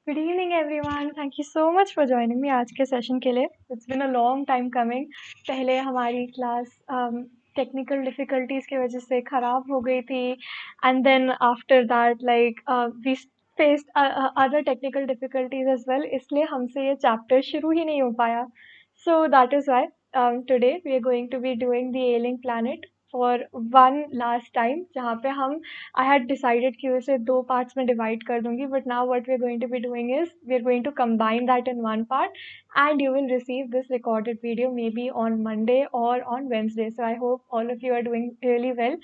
Good evening everyone, thank you so much for joining me आज के session के लिए। It's been a long time coming. पहले हमारी क्लास टेक्निकल डिफ़िकल्टीज़ की वजह से ख़राब हो गई थी, and then after that we faced other technical difficulties as well, इसलिए हमसे ये चैप्टर शुरू ही नहीं हो पाया। So that is why today we are going to be doing the ailing planet for one last time, जहाँ पे हम I had decided कि उसे दो पार्ट्स में डिवाइड कर दूंगी, but now what we're going to be doing is we're going to combine that in one part, and you will receive this recorded video maybe on Monday or on Wednesday. So I hope all of you are doing really well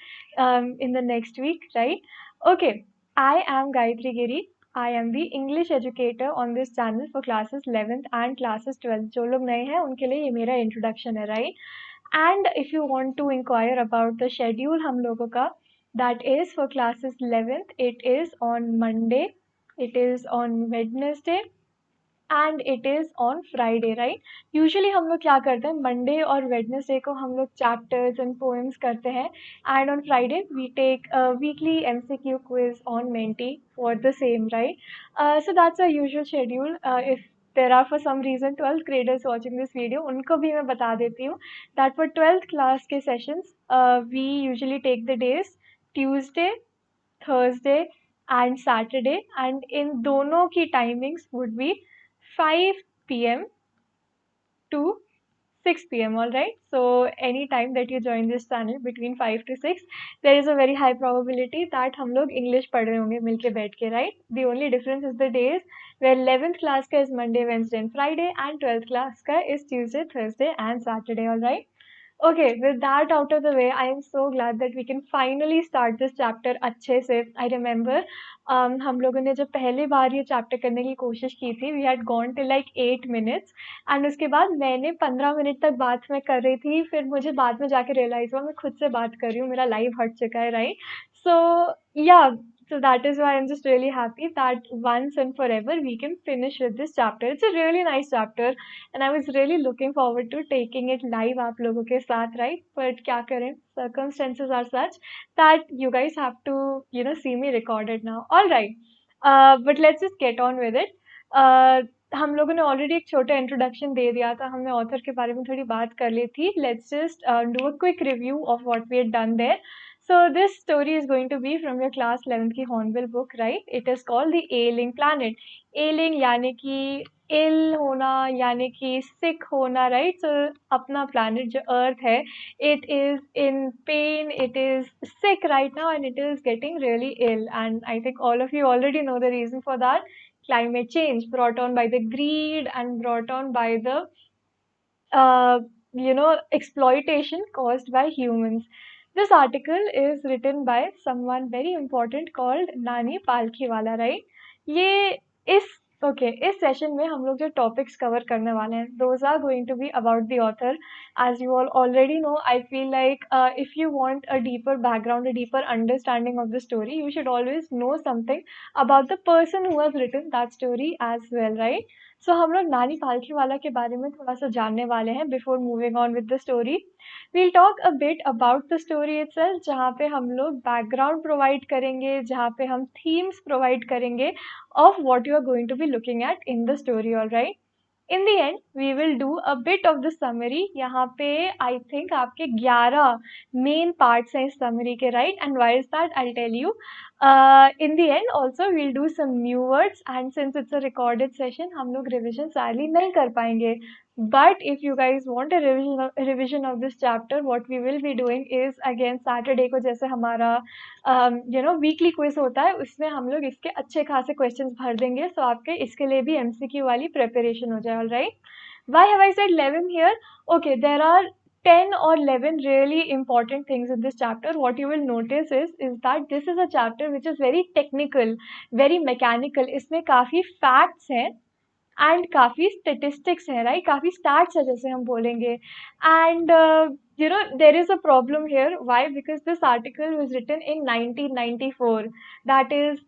in the next week, right? Okay, I am Gayatri Giri. I am the English educator on this channel for classes 11th and classes 12th. जो लोग नए हैं उनके लिए ये मेरा introduction है, right? And if you want to inquire about the schedule हम लोगों का, that is for classes 11th, it is on Monday, it is on Wednesday, and it is on Friday, right? Usually हम लोग क्या करते हैं, Monday और Wednesday को हम लोग चैप्टर्स एंड पोएम्स करते हैं, and on Friday we take weekly MCQ quiz on Menti for the same, right? So that's a usual schedule. If there are for some reason 12th graders watching this video, उनको भी मैं बता देती हूँ that for 12th class के sessions we usually take the days Tuesday, Thursday and Saturday, and in दोनों की timings would be 5 p.m. to 6 p.m. All right. So any time that you join this channel between 5 to 6, there is a very high probability that हम लोग English पढ़ रहे होंगे मिलके बैठ के, right? The only difference is the days, where 11th class का is Monday, Wednesday and Friday, and 12th class का is Tuesday, Thursday and Saturday. All right. Okay, with that out of the way, I am so glad that we can finally start this chapter अच्छे से. I remember हम लोगों ने जब पहली बार ये chapter करने की कोशिश की थी, we had gone till like 8 minutes, and उसके बाद मैंने 15 मिनट तक बात मैं कर रही थी, फिर मुझे बाद में जाके रियलाइज हुआ मैं खुद से बात कर रही हूँ, मेरा लाइव हट चुका है, राइट? सो या, so that is why I'm just really happy that once and forever we can finish with this chapter. It's a really nice chapter and I was really looking forward to taking it live आप लोगों के साथ, right? But क्या करें, circumstances are such that you guys have to, see me recorded now. All right. But let's just get on with it. हम लोगों ने already एक छोटा इंट्रोडक्शन दे दिया था, हमने ऑथर के बारे में थोड़ी बात कर ली थी. Let's just do a quick review of what we had done there. So this story is going to be from your class 11th की Hornbill book, right? It is called the Ailing Planet. Ailing यानी कि ill होना, यानी कि sick होना, right? So अपना planet जो Earth है, it is in pain, it is sick right now, and it is getting really ill. And I think all of you already know the reason for that. Climate change brought on by the greed and brought on by the uh, exploitation caused by humans. This article is written by someone very important called Nani Palkhiwala, right? ये इस okay इस session में हम लोग जो topics cover करने वाले हैं, those are going to be about the author. As you all already know, I feel like if you want a deeper background, a deeper understanding of the story, you should always know something about the person who has written that story as well, right? सो हम लोग नानी पालखीवाला के बारे में थोड़ा सा जानने वाले हैं before moving on with the story. We'll talk a bit about the story itself, जहाँ पे हम लोग बैकग्राउंड प्रोवाइड करेंगे, जहाँ पे हम थीम्स प्रोवाइड करेंगे of what you are going to be looking at in the story. All right, in the end we will do a bit of the summary. यहाँ पे आई थिंक आपके 11 main parts हैं इस summary के, right? And why is that, I tell you. In the end also we'll do some new words, and since it's a recorded session हम लोग revision sadly नहीं कर पाएंगे. But if you guys want a revision of this chapter, what we will be doing is again Saturday को जैसे हमारा weekly quiz होता है, उसमें हम लोग इसके अच्छे खासे questions भर देंगे, so आपके इसके लिए भी MCQ वाली preparation हो जाए. All right. Why have I said 11 here? Okay, there are 10 or 11 really important things in this chapter. What you will notice is that this is a chapter which is very technical, very mechanical. इसमें काफ़ी facts हैं and काफ़ी statistics हैं, right? काफ़ी stats है जैसे हम बोलेंगे. And there is a problem here. Why? Because this article was written in 1994. That is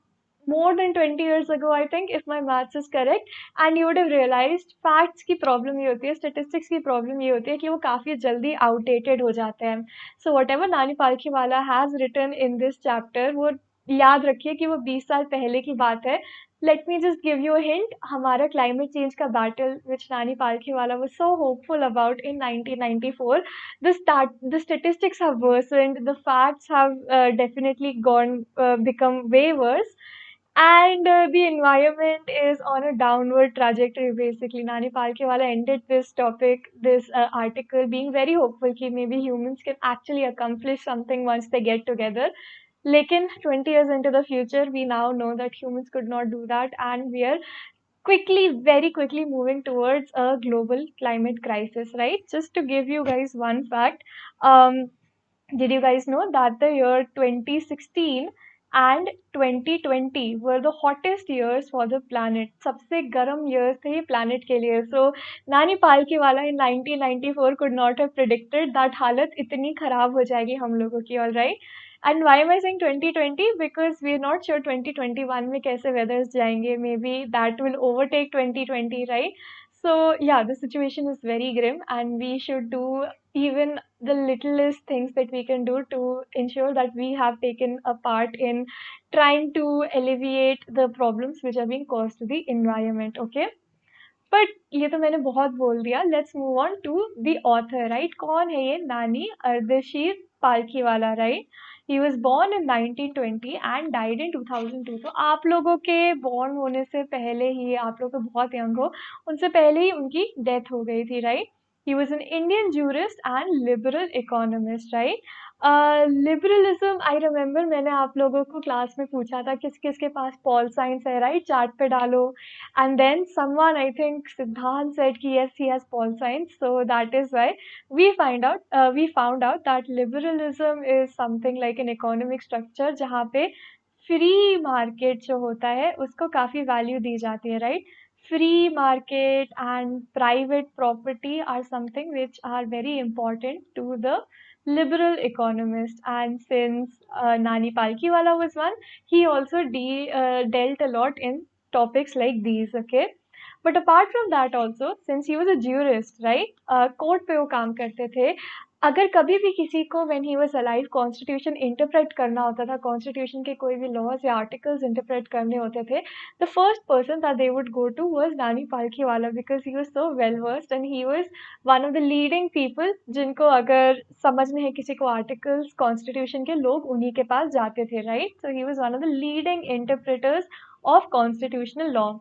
more than 20 years ago, I think, if my maths is correct. And you would have realized facts की problem ये होती है, statistics की problem ये होती है कि वो काफ़ी जल्दी outdated हो जाते हैं. So whatever नानी Palkhivala has written in this chapter, वो याद रखिए कि वो 20 साल पहले की बात है. Let me just give you a hint. हमारा climate change का battle, which Nani Palkhiwala was so hopeful about in 1994, the statistics have worsened. The facts have definitely become way worse, and the environment is on a downward trajectory. Basically, Nani Palkhiwala ended this topic, this article, being very hopeful that maybe humans can actually accomplish something once they get together. Lekin 20 years into the future, we now know that humans could not do that, and we are very quickly moving towards a global climate crisis, right? Just to give you guys one fact, um, did you guys know that the year 2016 and 2020 were the hottest years for the planet? सबसे गर्म years थे ये planet के लिए. So नानी Palkhivala in 1994 could not have predicted that हालत इतनी खराब हो जाएगी हम लोगों की, all right? And why am I saying 2020? Because we are not sure 2021 में कैसे weathers जाएंगे. Maybe that will overtake 2020, right? So yeah, the situation is very grim, and we should do even the littlest things that we can do to ensure that we have taken a part in trying to alleviate the problems which are being caused to the environment. Okay, but ये तो मैंने बहुत बोल दिया. Let's move on to the author, right? कौन है ये नानी Ardeshir Palkhivala, right? He was born in 1920 and died in 2002. तो आप लोगों के born होने से पहले ही, आप लोग तो बहुत young हो, उनसे पहले ही उनकी death हो गई थी, right? He was an Indian jurist and liberal economist, right? Liberalism, I remember मैंने आप लोगों को क्लास में पूछा था किस किस के पास पॉल साइंस है, राइट? चार्ट पे डालो. And then someone, I think Siddhant, said कि yes, he has Paul science. So that is why we found out that liberalism is something like an economic structure जहाँ पे free market जो होता है उसको काफी value दी जाती है, right? Free market and private property are something which are very important to the liberal economist. And since Nani Palkhiwala was one, he also dealt a lot in topics like these, okay? But apart from that also, since he was a jurist, right? Court पे वो काम करते थे. अगर कभी भी किसी को when he was alive constitution interpret करना होता था, कॉन्स्टिट्यूशन के कोई भी लॉज या आर्टिकल्स इंटरप्रेट करने होते थे, the first person that they would go to was Nani Palkhiwala, because he was so well versed and he was one of the leading people जिनको अगर समझने है किसी को आर्टिकल्स कॉन्स्टिट्यूशन के, लोग उन्हीं के पास जाते थे, right? So he was one of the leading interpreters of constitutional law.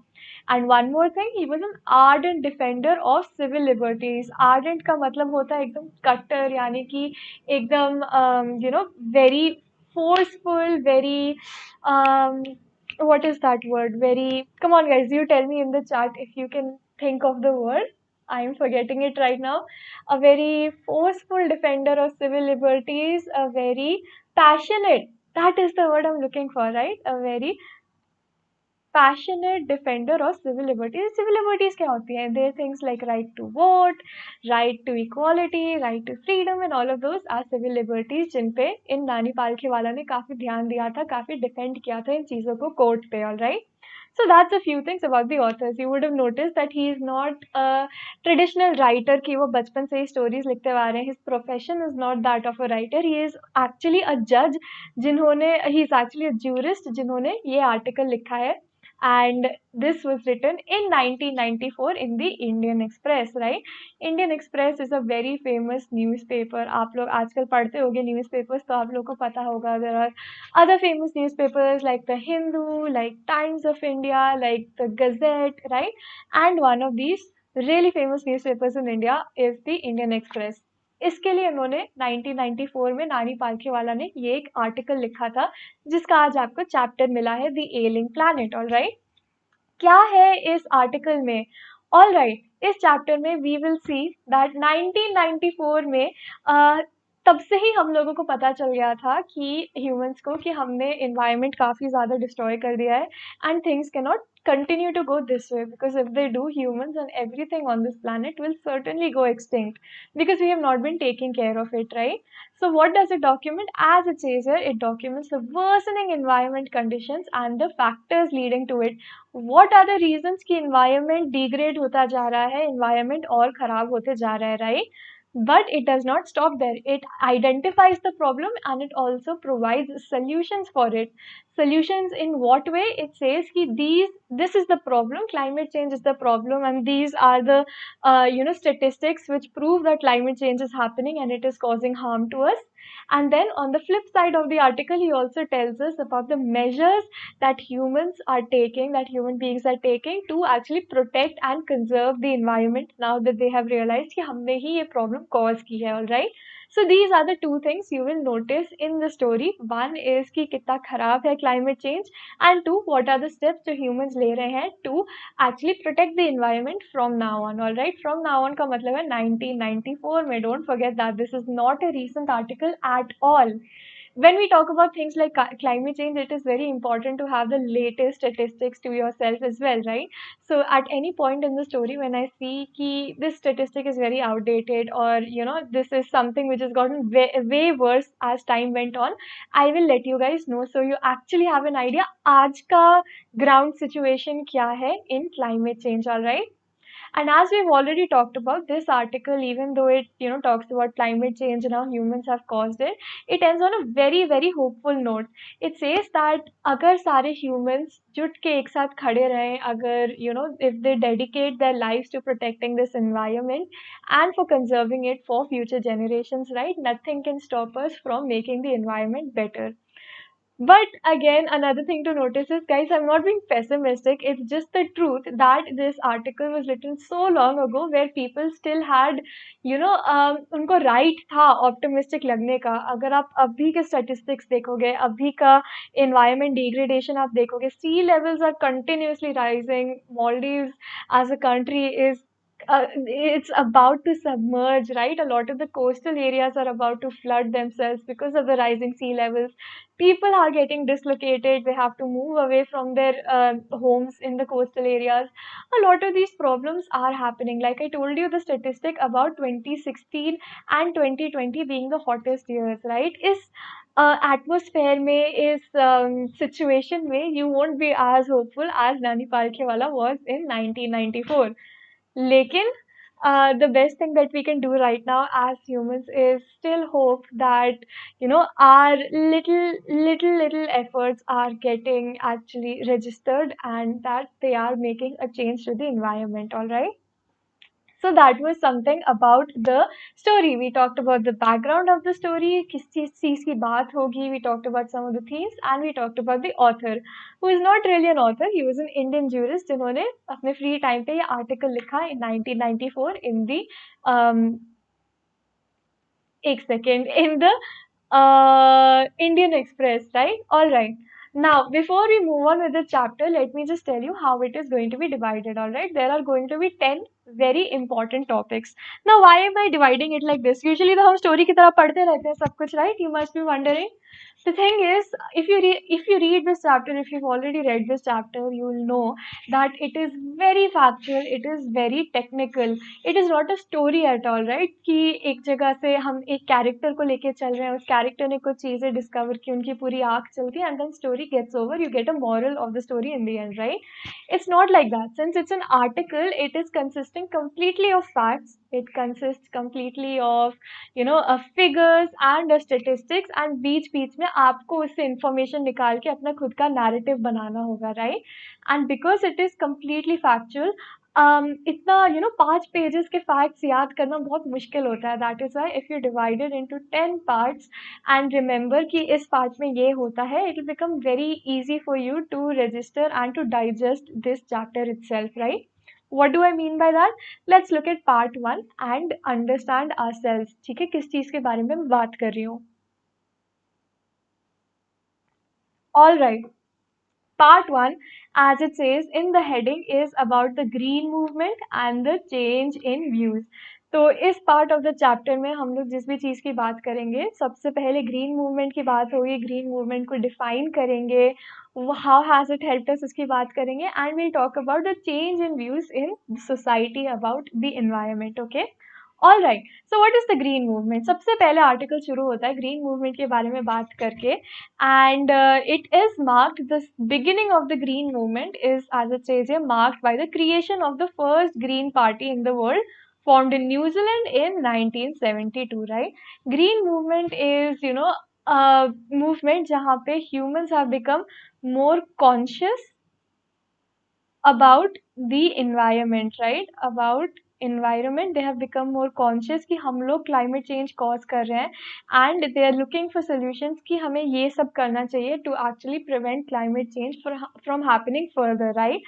And one more thing, he was an ardent defender of civil liberties. Ardent का मतलब होता है एकदम कट्टर, यानी कि एकदम very forceful, very what is that word? Very, come on guys, you tell me in the chat if you can think of the word. I'm forgetting it right now. A very forceful defender of civil liberties, a very passionate, that is the word I'm looking for, right? A very passionate defender of civil liberties. Civil liberties क्या होती हैं? There are things like right to vote, right to equality, right to freedom, and all of those are civil liberties जिन पे इन नानी पालखीवाला ने काफी ध्यान दिया था, काफी डिफेंड किया था इन चीजों को कोर्ट पे, all right? So that's a few things about the authors. You would have noticed that he is not a traditional writer कि वो बचपन से ही stories लिखते आ रहे हैं. His profession is not that of a writer. He is actually a judge he is actually a jurist जिन्होंने ये article लिखा है. And this was written in 1994 in the Indian Express, right? Indian Express is a very famous newspaper. आप लोग आजकल पढ़ते होंगे newspapers, तो आप लोग को पता होगा. There are other famous newspapers like the Hindu, like Times of India, like the Gazette, right? And one of these really famous newspapers in India is the Indian Express. इसके लिए उन्होंने 1994 में नानी पालखीवाला ने ये एक आर्टिकल लिखा था जिसका आज आपको चैप्टर मिला है, the ailing planet, all right? क्या है इस आर्टिकल में? ऑल राइट, इस चैप्टर में वी विल सी दैट 1994 में तब से ही हम लोगों को पता चल गया था कि ह्यूमंस को कि हमने एनवायरनमेंट काफ़ी ज़्यादा डिस्ट्रॉय कर दिया है, and things can not continue to go this way, because if they do, humans and everything on this planet will certainly go extinct because we have not been taking care of it, right? So what does it document? As it says here, it documents the worsening environment conditions and the factors leading to it. What are the reasons कि environment degrade होता जा रहा है, environment और खराब होते जा रहा है, right? But it does not stop there. It identifies the problem and it also provides solutions for it. Solutions in what way? It says ki this is the problem, climate change is the problem, and these are the statistics which prove that climate change is happening and it is causing harm to us. And then on the flip side of the article, he also tells us about the measures that humans are taking, that human beings are taking to actually protect and conserve the environment now that they have realized कि हमने ही ये problem cause की है, all right? So these are the two things you will notice in the story. One is कि कितना खराब है climate change, and two, what are the steps जो humans ले रहे हैं to actually protect the environment from now on, all right? From now on का मतलब है 1994 में. Don't forget that this is not a recent article at all. When we talk about things like climate change, it is very important to have the latest statistics to yourself as well, right? So at any point in the story, when I see ki this statistic is very outdated, or this is something which has gotten way worse as time went on, I will let you guys know, so you actually have an idea आज का ground situation क्या है in climate change, all right? And as we've already talked about, this article, even though it talks about climate change and how humans have caused it, it ends on a very very hopeful note. It says that अगर सारे humans जुट के एक साथ खड़े रहें, अगर if they dedicate their lives to protecting this environment and for conserving it for future generations, right? Nothing can stop us from making the environment better. But again, another thing to notice is, guys, I'm not being pessimistic. It's just the truth that this article was written so long ago where people still had, उनको right था optimistic लगने का. अगर आप अभी के statistics देखोगे, अभी का environment degradation आप देखोगे, sea levels are continuously rising. Maldives as a country is it's about to submerge, right? A lot of the coastal areas are about to flood themselves because of the rising sea levels. People are getting dislocated. They have to move away from their homes in the coastal areas. A lot of these problems are happening. Like I told you, the statistic about 2016 and 2020 being the hottest years, right? Is atmosphere में इस situation में you won't be as hopeful as Nani Palkhiwala was in 1994. लेकिन the best thing that we can do right now as humans is still hope that our little efforts are getting actually registered and that they are making a change to the environment, all right? So that was something about the story. We talked about the background of the story, किस चीज़ की बात होगी. We talked about some of the themes and we talked about the author, who is not really an author. He was an Indian jurist जिन्होंने अपने free time पे ये article लिखा in 1994 in the एक second in the Indian Express, right? All right. Now, before we move on with the chapter, let me just tell you how it is going to be divided, all right? There are going to be 10 very important topics. Now, why am I dividing it like this? Usually, तो हम story की तरह पढ़ते रहते हैं सब कुछ, right? You must be wondering. The thing is, if you read this chapter, if you've already read this chapter, you will know that it is very factual, it is very technical. It is not a story at all, right? कि एक जगह से हम एक character को लेके चल रहे हैं, उस character ने कुछ चीजें discover की, उनकी पूरी आँख चलती है, and then story gets over. You get a moral of the story in the end, right? It's not like that. Since it's an article, it is consisting completely of facts. It consists completely of figures and statistics, and बीच में आपको उससे information निकाल के अपना खुद का narrative बनाना होगा, right? And because it is completely factual, इतना 5 pages के facts याद करना बहुत मुश्किल होता है. That is why if you divide it into 10 parts and remember कि इस part में ये होता है, it will become very easy for you to register and to digest this chapter itself, right? What do I mean by that? Let's look at part 1 and understand ourselves. ठीक है, किस चीज़ के बारे में मैं बात कर रही हूँ. All right. Part 1, as it says in the heading, is about the green movement and the change in views. तो इस पार्ट ऑफ द चैप्टर में हम लोग जिस भी चीज़ की बात करेंगे, सबसे पहले ग्रीन मूवमेंट की बात होगी. ग्रीन मूवमेंट को डिफाइन करेंगे, हाउ हैज़ इट हेल्प्ड अस उसकी बात करेंगे, and will talk about the change in views in society about the environment. Okay, all right. So what is the green movement? सबसे पहले आर्टिकल शुरू होता है ग्रीन मूवमेंट के बारे में बात करके, and it is marked, the beginning of the green movement is, as it says here, marked by the creation of the first green party in the world formed in New Zealand in 1972, right? Green movement is, a movement जहाँ पे humans have become more conscious about the environment, right? About environment, they have become more conscious कि हम लोग climate change cause कर रहे हैं, and they are looking for solutions कि हमें ये सब करना चाहिए to actually prevent climate change from happening further, right?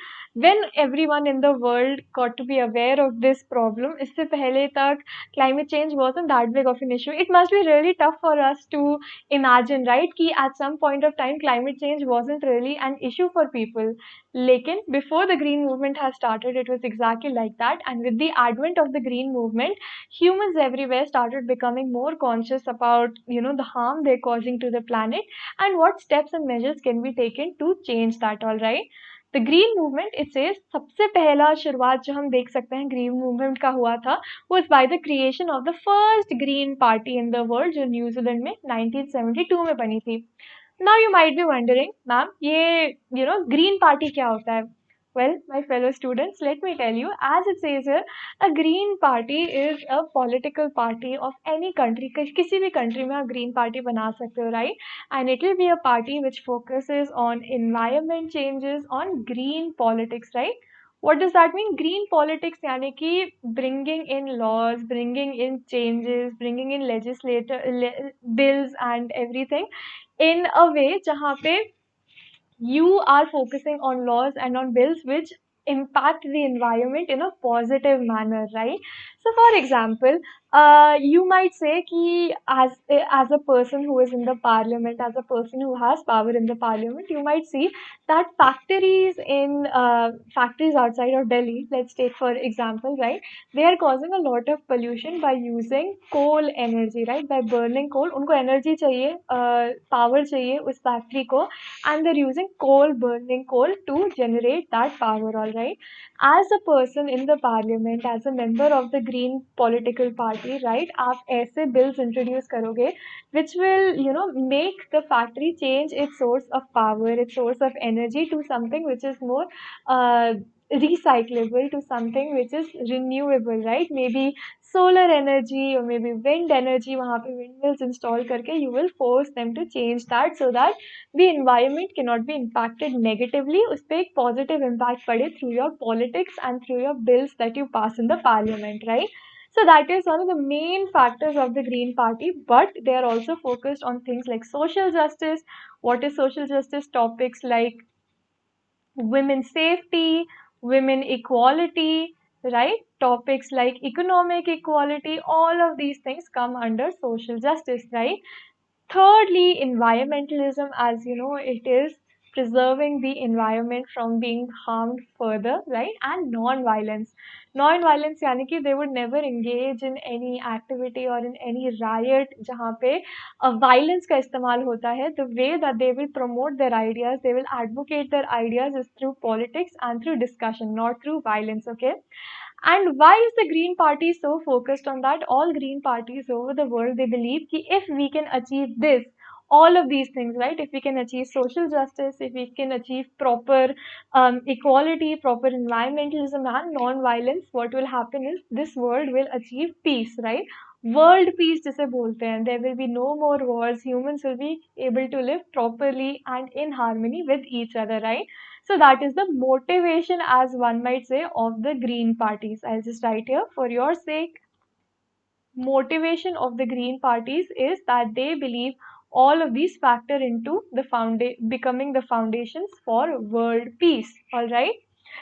When everyone in the world got to be aware of this problem, इससे पहले तक climate change wasn't that big of an issue. It must be really tough for us to imagine, right? कि at some point of time climate change wasn't really an issue for people. Lekin, before the green movement has started, it was exactly like that. And with the advent of the green movement, humans everywhere started becoming more conscious about, the harm they're causing to the planet and what steps and measures can be taken to change that, all right? The green movement, it says, सबसे पहला शुरुआत जो हम देख सकते हैं green movement का हुआ था was by the creation of the first green party in the world जो न्यूजीलैंड में 1972 में बनी थी. Now you might be wondering, ma'am, ये green party क्या होता है? Well, my fellow students, let me tell you, as it says here, a green party is a political party of any country. किसी भी country में आप green party बना सकते हो, right? And it will be a party which focuses on environment changes, on green politics, right? What does that mean? Green politics यानी कि bringing in laws, bringing in changes, bringing in bills and everything in a way जहाँ पे you are focusing on laws and on bills which impact the environment in a positive manner, right? So for example, you might say कि as a person who is in the parliament, as a person who has power in the parliament, you might see that factories outside of Delhi, let's take for example, right? They are causing a lot of pollution by using coal energy, right? By burning coal, उनको energy चाहिए, power चाहिए उस factory को, and they're using burning coal to generate that power, all right? As a person in the parliament, as a member of the green political party, right, आप ऐसे bills introduce करोगे which will, make the factory change its source of power, its source of energy to something which is more uh, recyclable, to something which is renewable, right? Maybe solar energy or maybe wind energy, वहाँ पे windmills install करके you will force them to change that so that the environment cannot be impacted negatively, उस पे एक positive impact पड़े through your politics and through your bills that you pass in the parliament, right? So that is one of the main factors of the Green Party, but they are also focused on things like social justice. What is social justice? Topics like women's safety, women equality, right? Topics like economic equality, all of these things come under social justice, right? Thirdly, environmentalism, as you know, it is preserving the environment from being harmed further, right? And non-violence. Non-violence यानी कि they would never engage in any activity or in any riot जहाँ पे violence का इस्तेमाल होता है. The way that they will promote their ideas, they will advocate their ideas is through politics and through discussion, not through violence, okay? And why is the Green Party so focused on that? All green parties over the world, they believe that if we can achieve this, all of these things, right? If we can achieve social justice, if we can achieve proper equality, proper environmentalism and non-violence, what will happen is this world will achieve peace, right? World peace जिसे बोलते हैं. There will be no more wars. Humans will be able to live properly and in harmony with each other, right? So that is the motivation, as one might say, of the green parties. I'll just write here for your sake. Motivation of the green parties is that they believe all of these factor into the becoming the foundations for world peace. All right.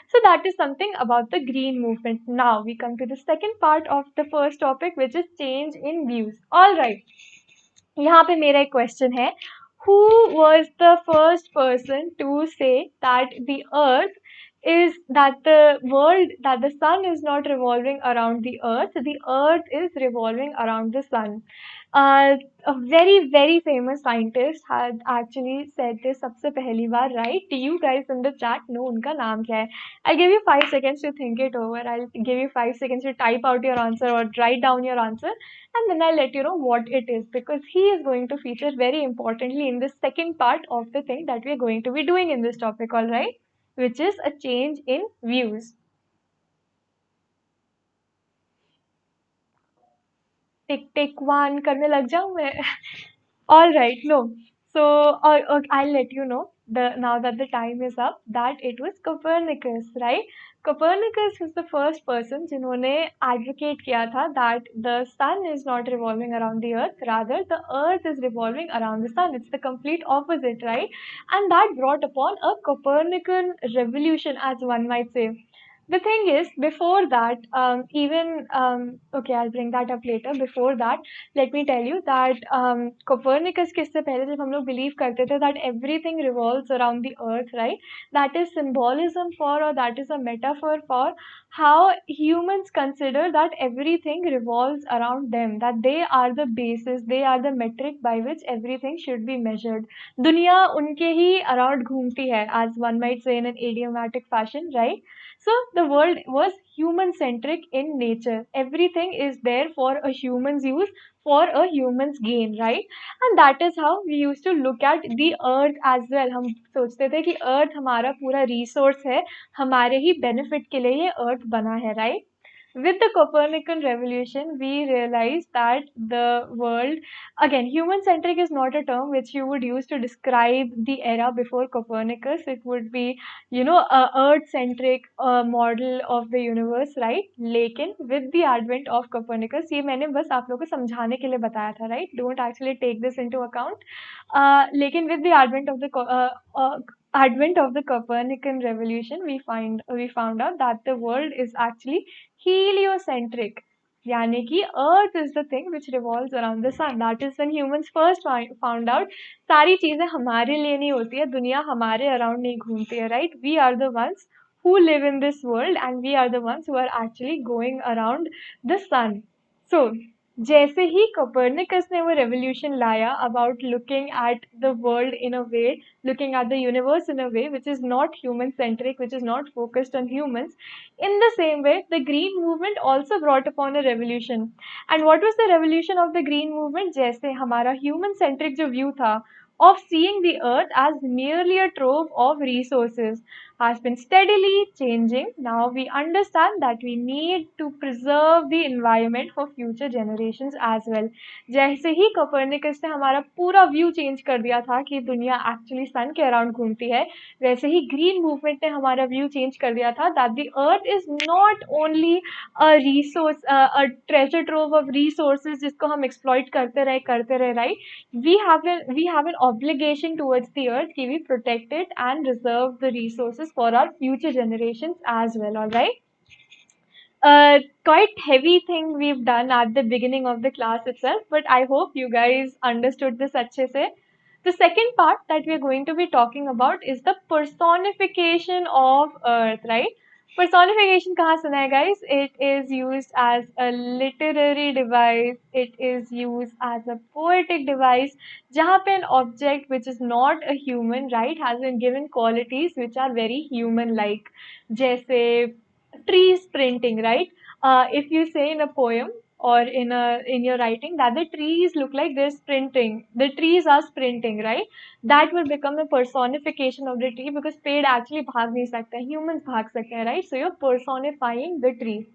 So that is something about the green movement. Now we come to the second part of the first topic, which is change in views. All right. यहाँ पे मेरा एक question है. Who was the first person to say that the earth is that the sun is not revolving around the earth is revolving around the sun? A very very famous scientist had actually said this सबसे पहली बार, right? Do you guys in the chat know उनका नाम क्या है? I'll give you 5 seconds to think it over. I'll give you 5 seconds to type out your answer or write down your answer, and then I'll let you know what it is, because he is going to feature very importantly in the second part of the thing that we're going to be doing in this topic, all right? Which is a change in views. Tick tick one करने लग जाऊं मैं? All right, no. So, I'll let you know now that the time is up that it was Copernicus, right? Copernicus was the first person जिन्होंने advocate किया था that the sun is not revolving around the earth, rather the earth is revolving around the sun. It's the complete opposite, right? And that brought upon a Copernican revolution, as one might say. The thing is, before that, okay, I'll bring that up later. Before that, let me tell you that Copernicus के इससे पहले जब हम लोग believe करते थे that everything revolves around the earth, right? That is symbolism for, or that is a metaphor for how humans consider that everything revolves around them, that they are the basis, they are the metric by which everything should be measured. दुनिया उनके ही around घूमती है, as one might say in an idiomatic fashion, right? So the world was human centric in nature. Everything is there for a human's use, for a human's gain, right? And that is how we used to look at the earth as well. हम सोचते थे कि earth हमारा पूरा resource है, हमारे ही benefit के लिए ये earth बना है, right? With the Copernican revolution, we realized that the world, again, human centric is not a term which you would use to describe the era before Copernicus. It would be, a earth centric model of the universe, right? लेकिन with the advent of Copernicus, ये मैंने बस आप लोगों को समझाने के लिए बताया था, right? Don't actually take this into account. लेकिन with the advent of the Copernican revolution, we found out that the world is actually heliocentric. यानी कि Earth is the thing which revolves around the sun. That is when humans first found out सारी चीजें हमारे लिए नहीं होती है, दुनिया हमारे around नहीं घूमती है, right? We are the ones who live in this world and we are the ones who are actually going around the sun. So, जैसे ही Copernicus ने वो revolution लाया about looking at the world in a way, looking at the universe in a way which is not human centric, which is not focused on humans, in the same way, the Green Movement also brought upon a revolution. And what was the revolution of the Green Movement? जैसे हमारा human centric जो view था of seeing the earth as merely a trove of resources has been steadily changing. Now we understand that we need to preserve the environment for future generations as well. जैसे ही Copernicus ने हमारा पूरा view change कर दिया था कि दुनिया actually सन के अराउंड घूमती है, वैसे ही ग्रीन मूवमेंट ने हमारा व्यू चेंज कर दिया था that the earth is not only a resource, a treasure trove of resources जिसको हम exploit करते रहे, right? We have an obligation towards the earth कि we protect it and reserve the resources for our future generations as well. All right. Quite heavy thing we've done at the beginning of the class itself, but I hope you guys understood this अच्छे से. The second part that we're going to be talking about is the personification of Earth, right? Personification कहाँ सुना है guys? It is used as a literary device. It is used as a poetic device. जहाँ पे an object which is not a human, right, has been given qualities which are very human-like. जैसे trees printing, right? If you say in a poem or in your writing that the trees look like they're sprinting, the trees are sprinting, right? That will become a personification of the tree because पेड़ actually भाग नहीं सकते, humans भाग सकते हैं, right? So you're personifying the tree.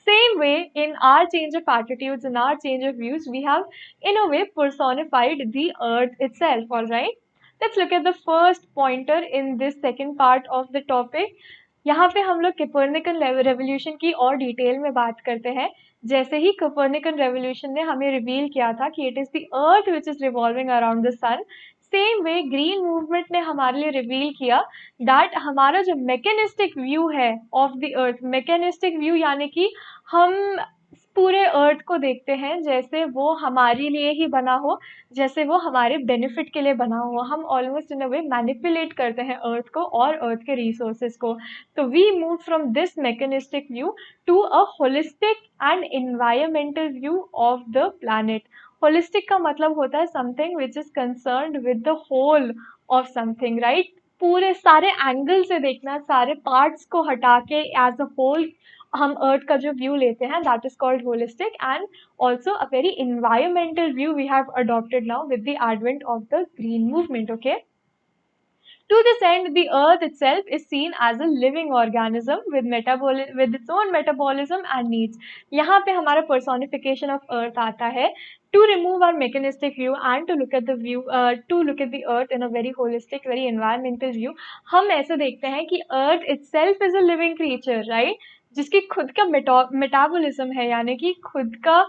Same way, in our change of attitudes, in our change of views, we have in a way personified the earth itself. All right. Let's look at the first pointer in this second part of the topic. यहाँ पे हम लोग Copernican revolution की और detail में बात करते हैं. जैसे ही कोपर्निकन रेवोल्यूशन ने हमें रिवील किया था कि it is the earth which is revolving around the sun, same way green movement ने हमारे लिए रिवील किया दैट हमारा जो मैकेनिस्टिक व्यू है of the earth, mechanistic view यानी कि हम पूरे अर्थ को देखते हैं जैसे वो हमारे लिए ही बना हो, जैसे वो हमारे बेनिफिट के लिए बना हो. हम almost in a way manipulate करते हैं अर्थ को और अर्थ के रिसोर्सेज को. तो we move from this mechanistic view to a holistic and environmental view of the planet. Holistic का मतलब होता है something which is concerned with the whole of something, right? पूरे सारे एंगल से देखना, सारे पार्ट्स को हटा के एज अ होल हम अर्थ का जो व्यू लेते हैं, that is called holistic. And also a very environmental view we have adopted now with the advent of the green movement. Okay, To this end, the earth itself is seen as a living organism with its own metabolism and needs. यहाँ पे हमारा personification of earth आता है. To remove our mechanistic view and to look at the earth in a very holistic, very environmental view, हम ऐसे देखते हैं कि earth itself is a living creature, right? जिसकी खुद का मेटाबॉलिज्म है, यानी कि खुद का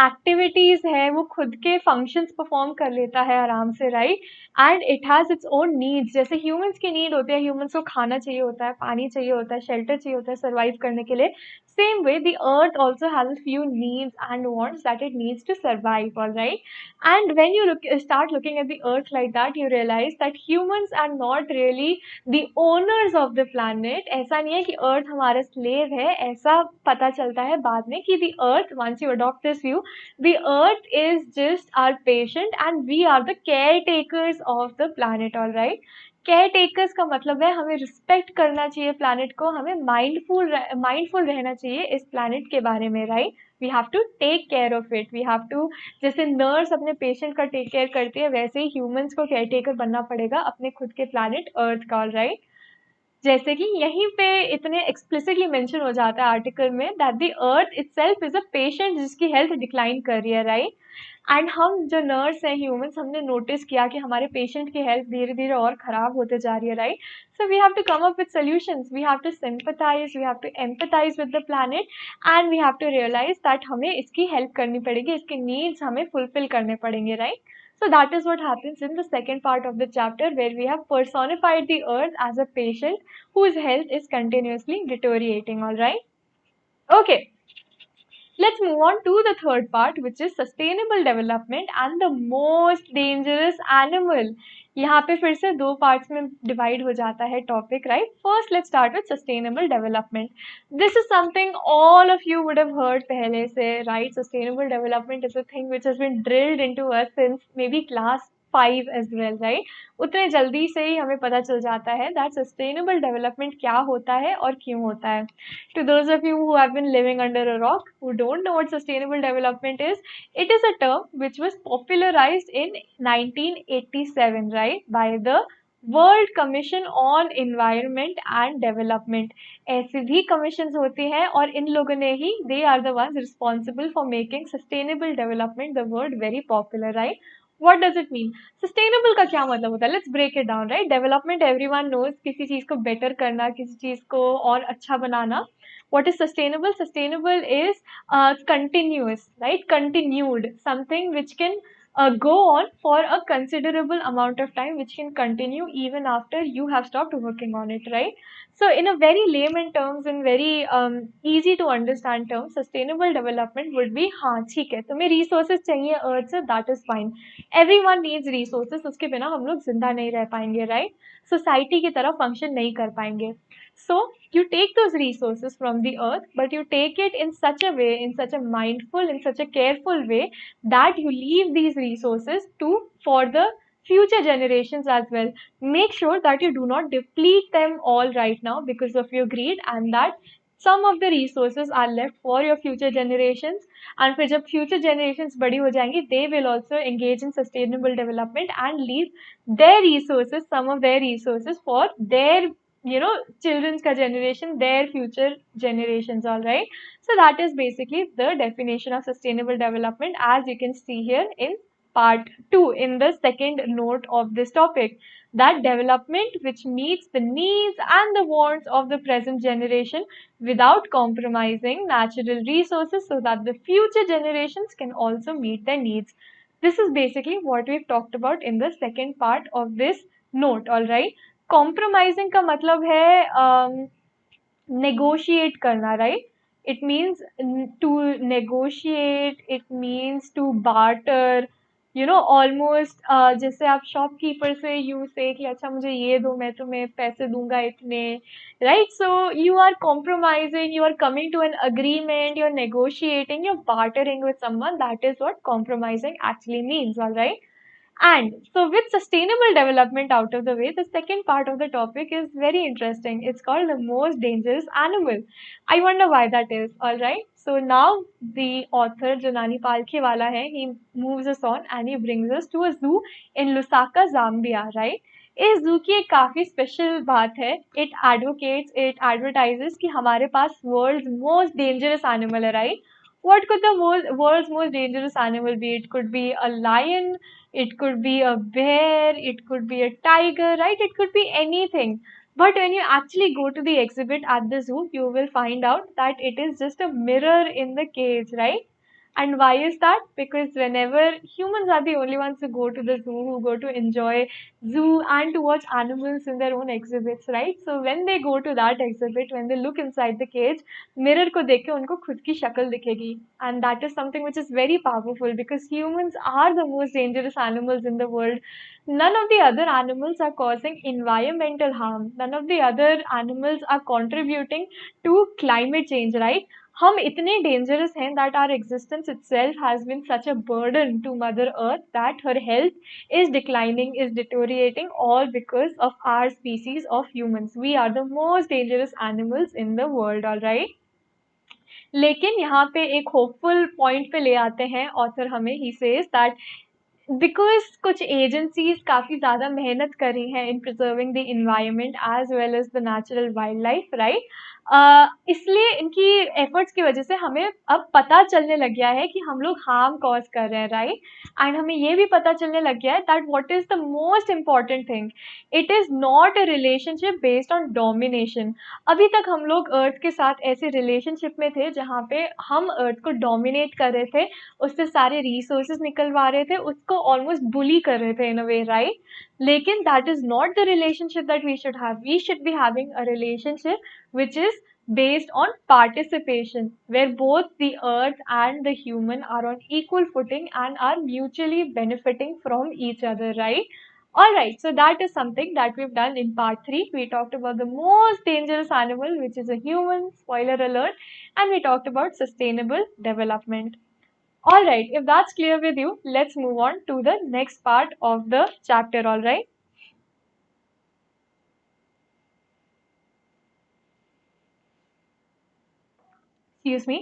एक्टिविटीज है, वो खुद के फंक्शंस परफॉर्म कर लेता है आराम से, right? And it has its own needs, जैसे ह्यूमंस की नीड होती है, ह्यूमंस को खाना चाहिए होता है, पानी चाहिए होता है, शेल्टर चाहिए होता है सर्वाइव करने के लिए. Same way, the earth also has a few needs and wants that it needs to survive, all right? And when you start looking at the earth like that, you realize that humans are not really the owners of the planet. ऐसा नहीं है कि earth हमारा slave है, ऐसा पता चलता है बाद में कि the earth, once you adopt this view, the earth is just our patient and we are the caretakers of the planet, all right? Care takers का मतलब है हमें रिस्पेक्ट करना चाहिए प्लैनेट को, हमें माइंडफुल रहना चाहिए इस प्लैनेट के बारे में, right? We have to take care of it, we have to, जैसे नर्स अपने पेशेंट का टेक केयर करती है, वैसे ही ह्यूमंस को केयर टेकर बनना पड़ेगा अपने खुद के प्लैनेट अर्थ का, राइट? जैसे कि यहीं पे इतने एक्सप्लिसिटली मेंशन हो जाता है आर्टिकल में that the earth itself is a patient जिसकी हेल्थ डिक्लाइन कर रही है, राइट? एंड हम जो नर्स हैं ह्यूमंस, हमने नोटिस किया कि हमारे पेशेंट की हेल्थ धीरे धीरे और खराब होते जा रही है, right? So we have to come up with solutions, we have to sympathise, we have to empathise with the planet and we have to realise that हमें इसकी हेल्प करनी पड़ेगी, इसके नीड्स हमें फुलफिल करने पड़ेंगे, right? So that is what happens in the second part of the chapter, where we have personified the earth as a patient whose health is continuously deteriorating, all right? Okay. Let's move on to the third part, which is sustainable development and the most dangerous animal. यहाँ पे फिर से दो parts में divide हो जाता है topic, right? First let's start with sustainable development. This is something all of you would have heard पहले से, right? Sustainable development is a thing which has been drilled into us since maybe class 5 as well, right? उतने जल्दी से ही हमें पता चल जाता है दैट सस्टेनेबल डेवलपमेंट क्या होता है और क्यों होता है. To those of you who have been living under a rock, who don't know what sustainable development is, it is a term which was popularized in 1987, right, by the world commission on environment and development. ऐसी भी commissions होती हैं और इन लोगों ने ही, they are the ones responsible for making sustainable development the word very popular, right? What does it mean? Sustainable का क्या मतलब होता है? Let's break it down, right? Development everyone knows, किसी चीज को बेटर करना, किसी चीज को और अच्छा बनाना. What is sustainable? Sustainable is continuous, right? Continued, something which can go on for a considerable amount of time, which can continue even after you have stopped working on it, right? So in a very layman terms, in very easy to understand terms, sustainable development would be, हाँ ठीक है, तुम्हें resources चाहिए अर्थ से, that is fine. Everyone needs resources, उसके बिना हम लोग जिंदा नहीं रह पाएंगे, right? सोसाइटी की तरह फंक्शन नहीं कर पाएंगे. So you take those resources from the earth, but you take it in such a way, in such a mindful, in such a careful way that you leave these resources for the future generations as well. Make sure that you do not deplete them all right now because of your greed, and that some of the resources are left for your future generations. And फिर जब future generations बड़ी हो जाएंगी, they will also engage in sustainable development and leave their resources, some of their resources, for their children's ka generation, their future generations, all right? So that is basically the definition of sustainable development, as you can see here in part 2 in the second note of this topic, that development which meets the needs and the wants of the present generation without compromising natural resources, so that the future generations can also meet their needs. This is basically what we've talked about in the second part of this note, all right? Compromising का मतलब है negotiate करना, right? It means to negotiate, it means to barter, almost जैसे आप shopkeeper से you से कि अच्छा मुझे ये दो, मैं तुम्हें पैसे दूंगा इतने, right? So you are compromising, you are coming to an agreement, you're negotiating, you're bartering with someone. That is what compromising actually means, all right? And so with sustainable development out of the way, the second part of the topic is very interesting. It's called the most dangerous animal. I wonder why that is, alright? So now the author, Janani Palkhiwala hai, he moves us on and he brings us to a zoo in Lusaka, Zambia, right? इस जू की एक काफी special बात है, it एडवर्टाइजेस कि हमारे पास world's most dangerous animal है, right? What could the world's most dangerous animal be? It could be a lion, it could be a bear, it could be a tiger, right? It could be anything. But when you actually go to the exhibit at the zoo, you will find out that it is just a mirror in the cage, right? And why is that? Because whenever humans are the only ones who go to the zoo, who go to enjoy zoo and to watch animals in their own exhibits, right? So when they go to that exhibit, when they look inside the cage, mirror को देख के उनको खुद की शक्ल दिखेगी, and that is something which is very powerful because humans are the most dangerous animals in the world. None of the other animals are causing environmental harm. None of the other animals are contributing to climate change, right? हम इतने dangerous हैं that our existence itself has been such a burden to Mother Earth that her health is declining, is deteriorating, all because of our species of humans. We are the most dangerous animals in the world, all right? लेकिन यहाँ पे एक hopeful point पे ले आते हैं author हमें, he says that because कुछ एजेंसीज काफी ज्यादा मेहनत कर रही हैं in preserving the environment as well as the natural wildlife, right? इसलिए इनकी एफर्ट्स की वजह से हमें अब पता चलने लग गया है कि हम लोग हार्म कॉज कर रहे हैं, राइट? एंड हमें ये भी पता चलने लग गया है that what is the most important thing, it is not a relationship based on domination. अभी तक हम लोग अर्थ के साथ ऐसे रिलेशनशिप में थे जहाँ पे हम अर्थ को डोमिनेट कर रहे थे, उससे सारे रिसोर्सेज निकलवा रहे थे, उसको ऑलमोस्ट बुली कर रहे थे इन अ वे, राइट? लेकिन that is not the relationship that we should have. We should be having a relationship which is based on participation, where both the earth and the human are on equal footing and are mutually benefiting from each other, right? All right, so that is something that we've done in part 3. We talked about the most dangerous animal, which is a human, spoiler alert, and we talked about sustainable development. All right, if that's clear with you, let's move on to the next part of the chapter, all right? Excuse me.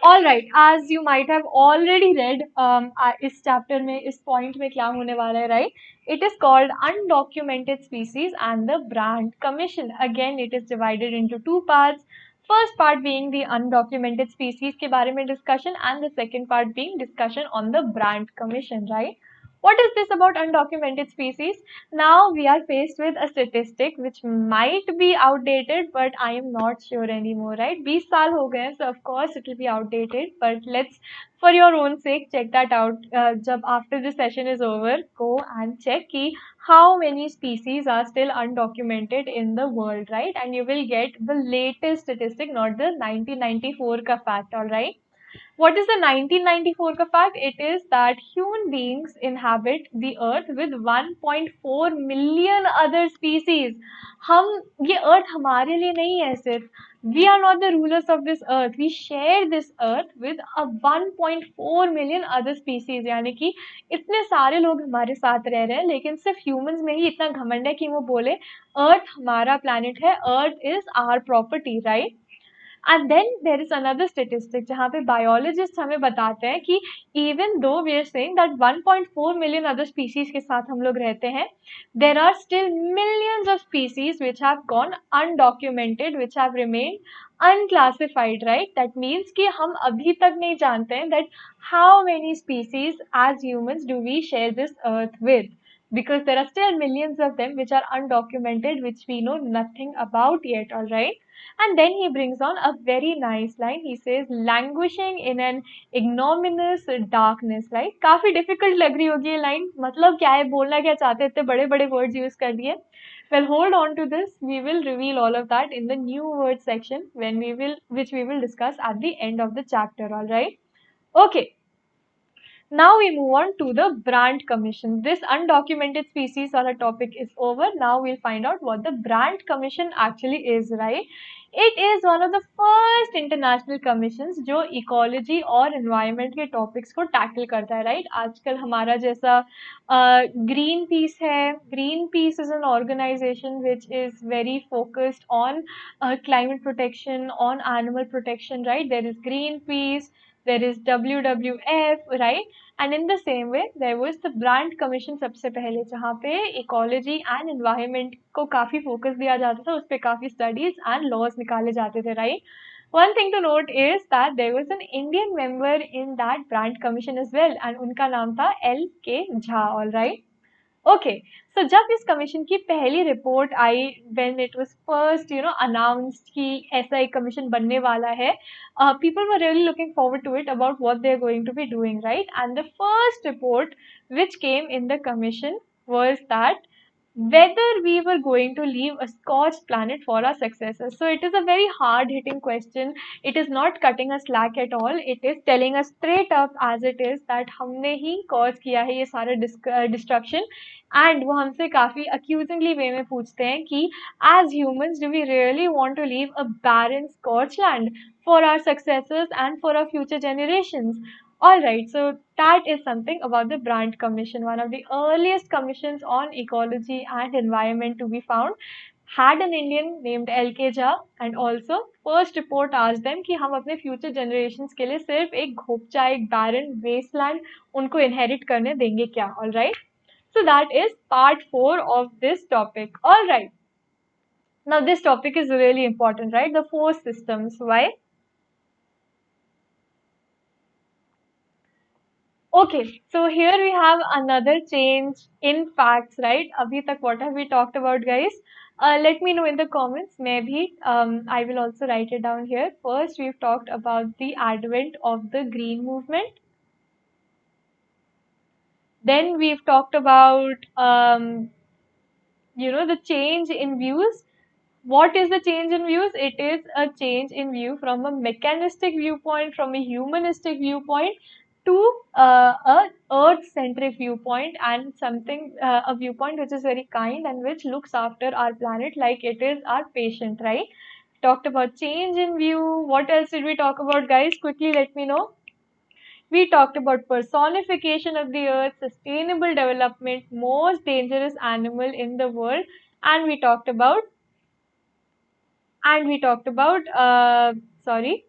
All right, as you might have already read, इस chapter में इस point में क्या होने वाला है, right? It is called undocumented species and the Brand Commission. Again, it is divided into two parts. First part being the undocumented species के बारे में discussion, and the second part being discussion on the Brand Commission, right? What is this about undocumented species? Now we are faced with a statistic which might be outdated, but I am not sure anymore, right? 20 साल हो गए हैं, so of course it will be outdated, but let's, for your own sake, check that out. जब after this session is over, go and check कि how many species are still undocumented in the world, right? And you will get the latest statistic, not the 1994 ka fact, all right? What is the 1994 ka fact? It is that human beings inhabit the earth with 1.4 million other species. हम ये earth हमारे लिए नहीं है सिर्फ. We are not the rulers of this earth. We share this earth with a 1.4 million other species. यानी कि इतने सारे लोग हमारे साथ रह रहे हैं, लेकिन सिर्फ humans में ही इतना घमंड है कि वो बोले earth हमारा planet है, earth is our property, right? And then there is another statistic जहाँ पे बायोलॉजिस्ट हमें बताते हैं कि even though we are saying that 1.4 million other species के साथ हम लोग रहते हैं, there are still millions of species which have gone undocumented, which have remained unclassified, right? That means कि हम अभी तक नहीं जानते हैं that how many species as humans do we share this earth with, because there are still millions of them which are undocumented, which we know nothing about yet, all right? And then he brings on a very nice line. He says, languishing in an ignominious darkness, right? काफी difficult लग रही होगी ये line. मतलब क्या है, बोलना क्या चाहते हैं, इतने बड़े बड़े words use कर दिए. Well, hold on to this. We will reveal all of that in the new word section which we will discuss at the end of the chapter, all right? Okay. Now we move on to the Brand Commission. This undocumented species or a topic is over. Now we'll find out what the Brand Commission actually is, right? It is one of the first international commissions जो ecology और environment के topics को tackle करता है, right? आजकल हमारा जैसा Greenpeace है. Greenpeace is an organization which is very focused on climate protection, on animal protection, right? There is Greenpeace. there is WWF, right? And in the same way, there was the Brandt Commission सबसे पहले, जहाँ पे ecology and environment को काफी focus दिया जाता था, उस पे काफी studies and laws निकाले जाते थे, right? One thing to note is that there was an Indian member in that Brandt Commission as well, and उनका नाम था L.K. Jha, all right? Okay, so जब इस कमीशन की पहली रिपोर्ट आई, when it was first announced कि ऐसा एक कमीशन बनने वाला है, people were really looking forward to it about what they are going to be doing, right? And the first report which came in the commission was that whether we were going to leave a scorched planet for our successors. So it is a very hard hitting question. It is not cutting us slack at all. It is telling us straight up as it is that हमने ही cause किया है ये सारा destruction. And वो हमसे काफी accusingly way में पूछते हैं कि as humans do we really want to leave a barren scorched land for our successors and for our future generations? All right, so that is something about the Brandt Commission, one of the earliest commissions on ecology and environment to be found. Had an Indian named L.K. Jha, and also first report asked them कि हम अपने future generations के लिए सिर्फ एक घोपचा, एक barren wasteland उनको inherit करने देंगे क्या? All right. So that is part 4 of this topic. All right. Now this topic is really important, right? The 4 systems. Why? Okay, so here we have another change in facts, right? Abhi tak what have we talked about, guys? Let me know in the comments. Maybe I will also write it down here. First, we've talked about the advent of the green movement. Then we've talked about the change in views. What is the change in views? It is a change in view from a mechanistic viewpoint, from a humanistic viewpoint, to a earth-centric viewpoint, and something a viewpoint which is very kind and which looks after our planet like it is our patient, right? Talked about change in view. What else did we talk about, guys? Quickly let me know. We talked about personification of the earth, sustainable development, most dangerous animal in the world, and we talked about sorry,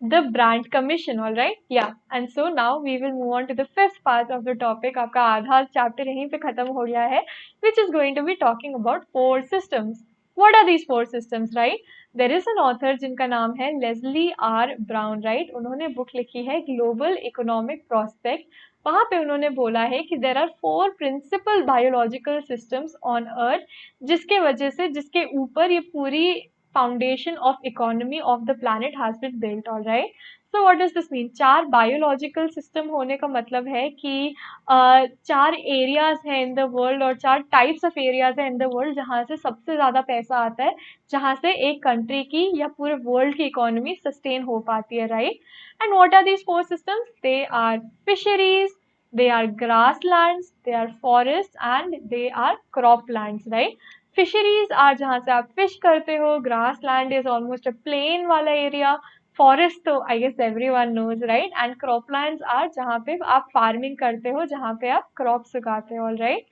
the Brandt Commission, all right? Yeah. And so now we will move on to the 5th part of the topic. आपका आधा chapter यहीं पे खत्म हो गया है, which is going to be talking about 4 systems. What are these 4 systems, right? There is an author जिनका नाम है Leslie R. Brown, right? उन्होंने book लिखी है Global Economic Prospect. वहाँ पे उन्होंने बोला है कि there are 4 principal biological systems on earth, जिसके वजह से, जिसके ऊपर ये पूरी foundation of economy of the planet has been built, all right? So what does this mean? 4 biological system होने का मतलब है कि 4 areas हैं in the world और 4 types of areas हैं in the world जहाँ से सबसे ज़्यादा पैसा आता है, जहाँ से एक country की या पूरे world की economy sustain हो पाती है, right? And what are these 4 systems? They are fisheries, they are grasslands, they are forests, and they are croplands, right? Fisheries are जहाँ से आप फिश करते हो, grassland is almost a plain वाला area, forest तो I guess everyone knows, right? And croplands are जहाँ पे आप फार्मिंग करते हो, जहाँ पे आप क्रॉप्स उगाते हो, alright?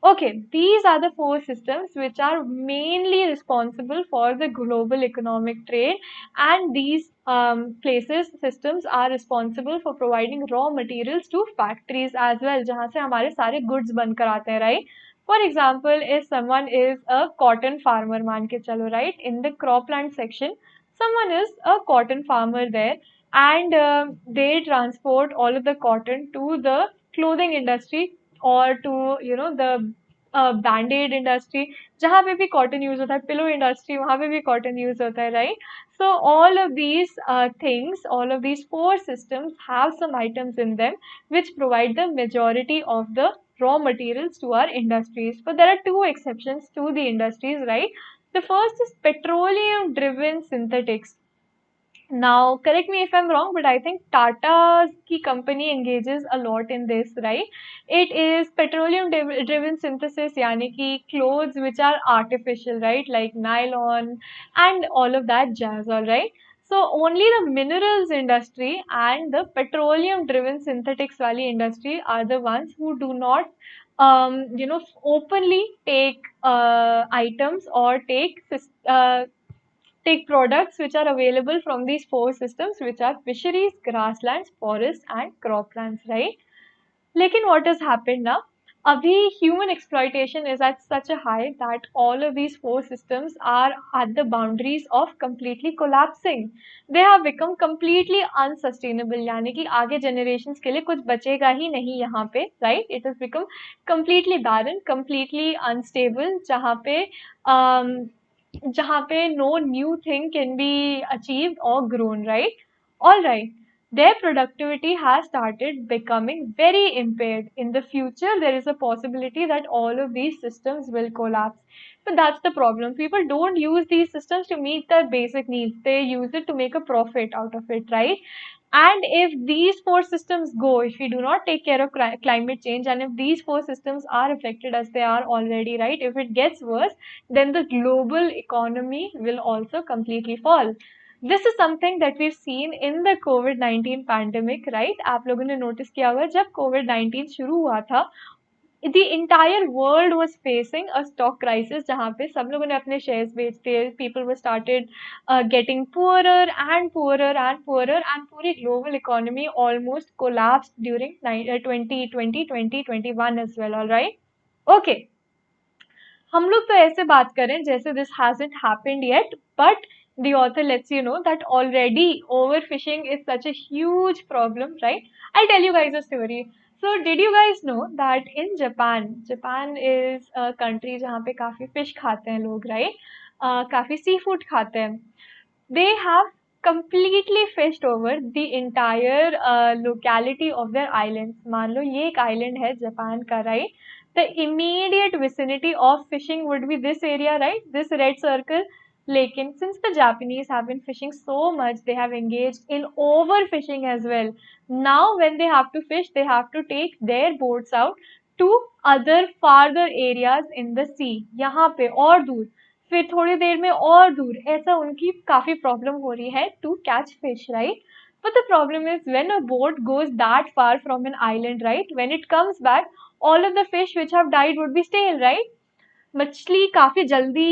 Okay, these are the 4 systems which are mainly responsible for the global economic trade, and these systems are responsible for providing raw materials to factories as well, जहाँ से हमारे सारे goods बनकर आते हैं, right? For example, if someone is a cotton farmer, मान के चलो, right? In the cropland section, someone is a cotton farmer there, and they transport all of the cotton to the clothing industry or to the banded industry, जहाँ पे भी cotton use होता है, pillow industry, वहाँ पे भी cotton use होता है, right? So all of these things, all of these 4 systems have some items in them which provide the majority of the raw materials to our industries. But there are 2 exceptions to the industries, right? The first is petroleum driven synthetics. Now, correct me if I'm wrong, but I think Tata's की company engages a lot in this, right? It is petroleum driven synthesis, यानी कि clothes which are artificial, right? Like nylon and all of that jazz, all right? So only the minerals industry and the petroleum driven synthetics वाली industry are the ones who do not openly take items or take take products which are available from these four systems, which are fisheries, grasslands, forests, and croplands, right? लेकिन what has happened now? अभी human exploitation is at such a high that all of these four systems are at the boundaries of completely collapsing. They have become completely unsustainable. यानी कि आगे generations के लिए कुछ बचेगा ही नहीं यहाँ पे, right? It has become completely barren, completely unstable, जहाँ पे no new thing can be achieved or grown, right? All right. Their productivity has started becoming very impaired. In the future, there is a possibility that all of these systems will collapse. But that's the problem. People don't use these systems to meet their basic needs. They use it to make a profit out of it, right? And if these four systems go, if we do not take care of climate change, and if these four systems are affected as they are already, right, if it gets worse, then the global economy will also completely fall. This is something that we've seen in the COVID-19 pandemic, right? आप लोगों ने notice किया होगा जब COVID-19 शुरू हुआ था, the entire world was facing a stock crisis जहाँ पे सब लोगों ने अपने shares बेच दिए, people were started getting poorer and poorer and poorer, and पूरी global economy almost collapsed during 2020, 2021 as well, all right? Okay. हम लोग तो ऐसे बात करें जैसे this hasn't happened yet, but the author lets you know that already overfishing is such a huge problem, right? I'll tell you guys a story. So did you guys know that in Japan is a country जहाँ पे काफी fish खाते हैं लोग, right? काफी seafood खाते हैं. They have completely fished over the entire locality of their islands. मान लो ये एक island है जापान का, right? The immediate vicinity of fishing would be this area, right? This red circle. Lekin, since the Japanese have been fishing so much, they have engaged in overfishing as well. Now, when they have to fish, they have to take their boats out to other farther areas in the sea. यहाँ पे और दूर, फिर थोड़ी देर में और दूर, ऐसा उनकी काफी प्रॉब्लम हो रही है to catch fish, right? But the problem is when a boat goes that far from an island, right? When it comes back, all of the fish which have died would be stale, right? मछली काफी जल्दी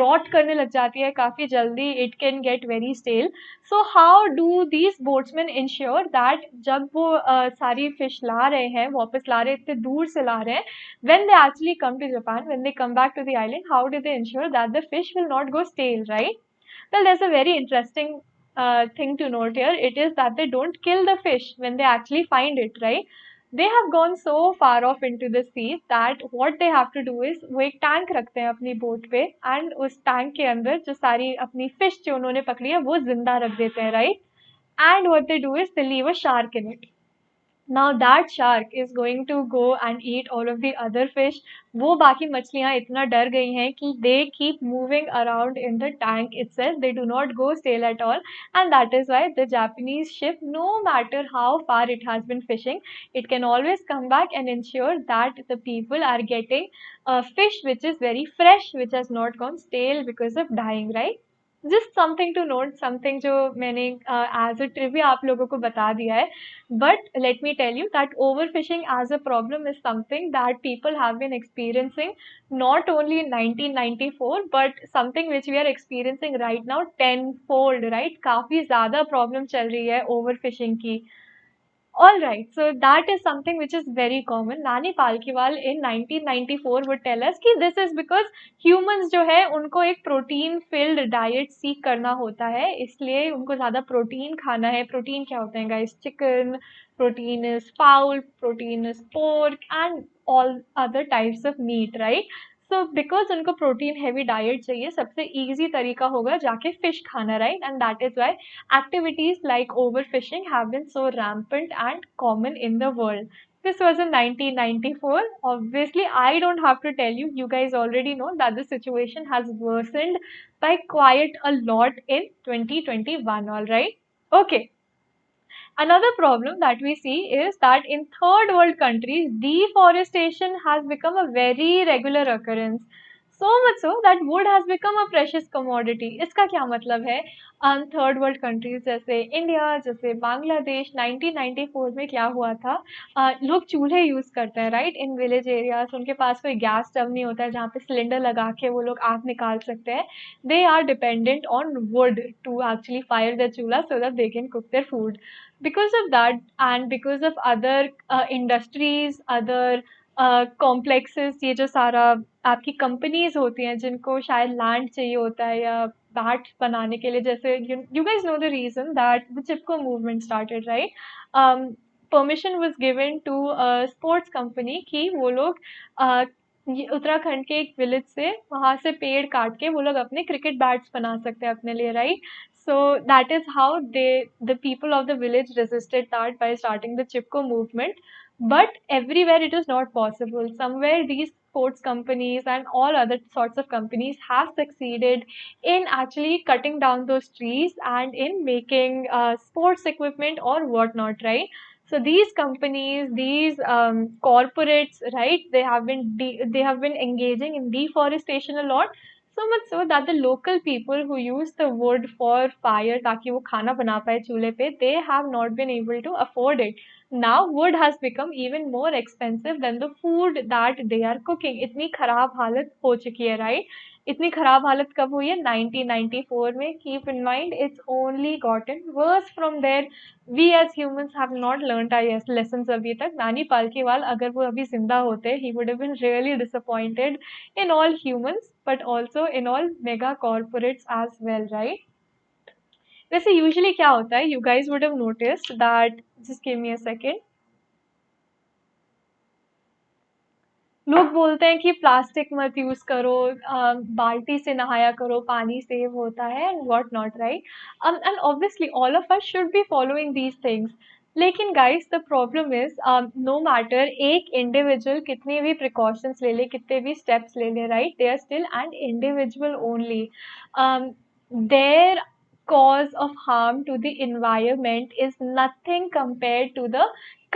rot करने लग जाती है काफी जल्दी. It can get very stale. So how do these boatsmen ensure that जब वो सारी fish ला रहे हैं, वापस ला रहे हैं, इतने दूर से ला रहे हैं, when they actually come to Japan, when they come back to the island, how do they ensure that the fish will not go stale, right? Well, there's a very interesting thing to note here. It is that they don't kill the fish when they actually find it, right? They have gone so far off into the sea that what they have to do is वो एक tank रखते हैं अपनी boat पे, and उस tank के अंदर जो सारी अपनी फिश जो उन्होंने पकड़ी है वो जिंदा रख देते हैं, right? And what they do is they leave a shark in it. Now that shark is going to go and eat all of the other fish. वो बाकी मछलियाँ इतना डर गई हैं कि they keep moving around in the tank itself. They do not go stale at all, and that is why the Japanese ship, no matter how far it has been fishing, it can always come back and ensure that the people are getting a fish which is very fresh, which has not gone stale because of dying, right? Just something to note, something जो मैंने as a trivia आप लोगों को बता दिया है. But let me tell you that overfishing as a problem is something that people have been experiencing not only in 1994, but something which we are experiencing right now tenfold, right? काफी ज़्यादा problem चल रही है overfishing की. All right, so that is something which is very common. Nani Palkiwal in 1994 would tell us कि this is because humans जो है उनको एक protein filled diet seek करना होता है, इसलिए उनको ज़्यादा protein खाना है. Protein क्या होता है guys? Chicken, protein is fowl, protein is pork, and all other types of meat, right? So because उनको protein heavy diet चाहिए, सबसे easy तरीका होगा जाके fish खाना, right? And that is why activities like overfishing have been so rampant and common in the world. This was in 1994. Obviously, I don't have to tell you, you guys already know that the situation has worsened by quite a lot in 2021, all right? Okay. Another problem that we see is that in third world countries, deforestation has become a very regular occurrence. so much so that wood has become a precious commodity. इसका क्या मतलब है? Third world countries जैसे India, जैसे बांग्लादेश, 1994 में क्या हुआ था? लोग चूल्हे यूज करते हैं राइट, इन विलेज एरियाज। उनके पास कोई गैस स्टव नहीं होता है जहाँ पे सिलेंडर लगा के वो लोग आग निकाल सकते हैं। They are dependent on wood to actually fire the chulha so that they can cook their food. Because of that and because of other industries, other complexes, ये जो सारा आपकी कंपनीज होती हैं जिनको शायद लैंड चाहिए होता है या बैट बनाने के लिए, जैसे you guys know the reason that the Chipko movement started right. Permission was given to sports company कि वो लोग ये उत्तराखंड के एक विलेज से वहां से पेड़ काट के वो लोग अपने क्रिकेट बैट्स बना सकते हैं अपने लिए right. So that is how the people of the village resisted that by starting the Chipko movement. But everywhere it is not possible. Somewhere these sports companies and all other sorts of companies have succeeded in actually cutting down those trees and in making sports equipment or whatnot, right? So these companies, these corporates, right? They have been engaging in deforestation a lot, so much so that the local people who use the wood for fire ताकि वो खाना बना पाए चूल्हे पे, they have not been able to afford it. Now wood has become even more expensive than the food that they are cooking. इतनी खराब हालत हो चुकी है right? इतनी खराब हालत कब हुई है? 1994 में. Keep in mind, it's only gotten worse from there. We as humans have not learned our lessons अभी तक. नानी पालकीवाल अगर वो अभी जिंदा होते, he would have been really disappointed in all humans, but also in all mega corporates as well, right? वैसे usually क्या होता है? You guys would have noticed that. Just give me a second. लोग बोलते हैं कि प्लास्टिक मत use करो, बाल्टी से नहाया करो, पानी सेव होता है and what not right. And obviously all of us should be following these things. लेकिन guys the problem is, no matter एक इंडिविजुअल कितने भी प्रिकॉशंस ले ले, कितने भी स्टेप्स ले ले right, they are still an individual only. There cause of harm to the environment is nothing compared to the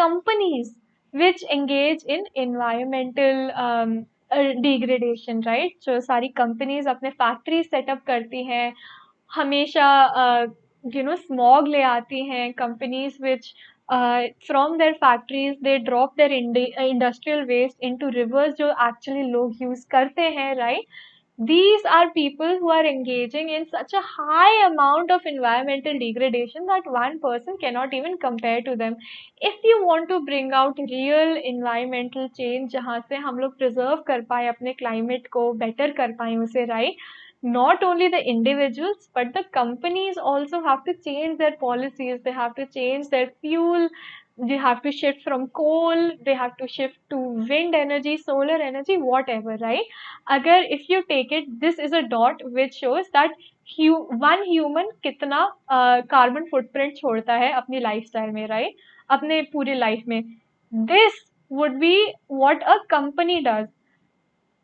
companies which engage in environmental degradation, right? जो सारी companies अपने factories set up करती हैं, हमेशा smog ले आती हैं। companies which from their factories they drop their industrial waste into rivers जो actually लोग use करते हैं, right? These are people who are engaging in such a high amount of environmental degradation that one person cannot even compare to them. If you want to bring out real environmental change जहाँ से हम लोग preserve कर पाए अपने climate को, better कर पाए उसे, right? Not only the individuals but the companies also have to change their policies. They have to change their fuel. They have to shift from coal. They have to shift to wind energy, solar energy, whatever, right? अगर if you take it, this is a dot which shows that one human कितना carbon footprint छोड़ता है अपनी lifestyle में, right? अपने पूरी life में. This would be what a company does.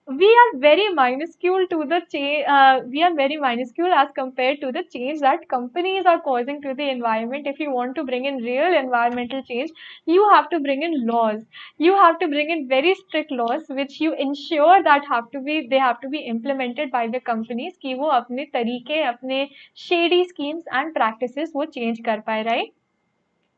We are very minuscule to the change. We are very minuscule as compared to the change that companies are causing to the environment. If you want to bring in real environmental change, you have to bring in laws. You have to bring in very strict laws which you ensure that they have to be implemented by the companies कि वो अपने तरीके, अपने shady schemes and practices वो change कर पाए, right?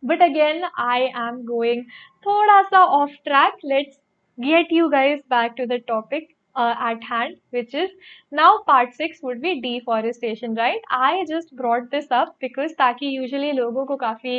But again, I am going thoda sa off track. Let's get you guys back to the topic at hand, which is now part 6 would be deforestation, right? I just brought this up because ताकि usually लोगों को काफी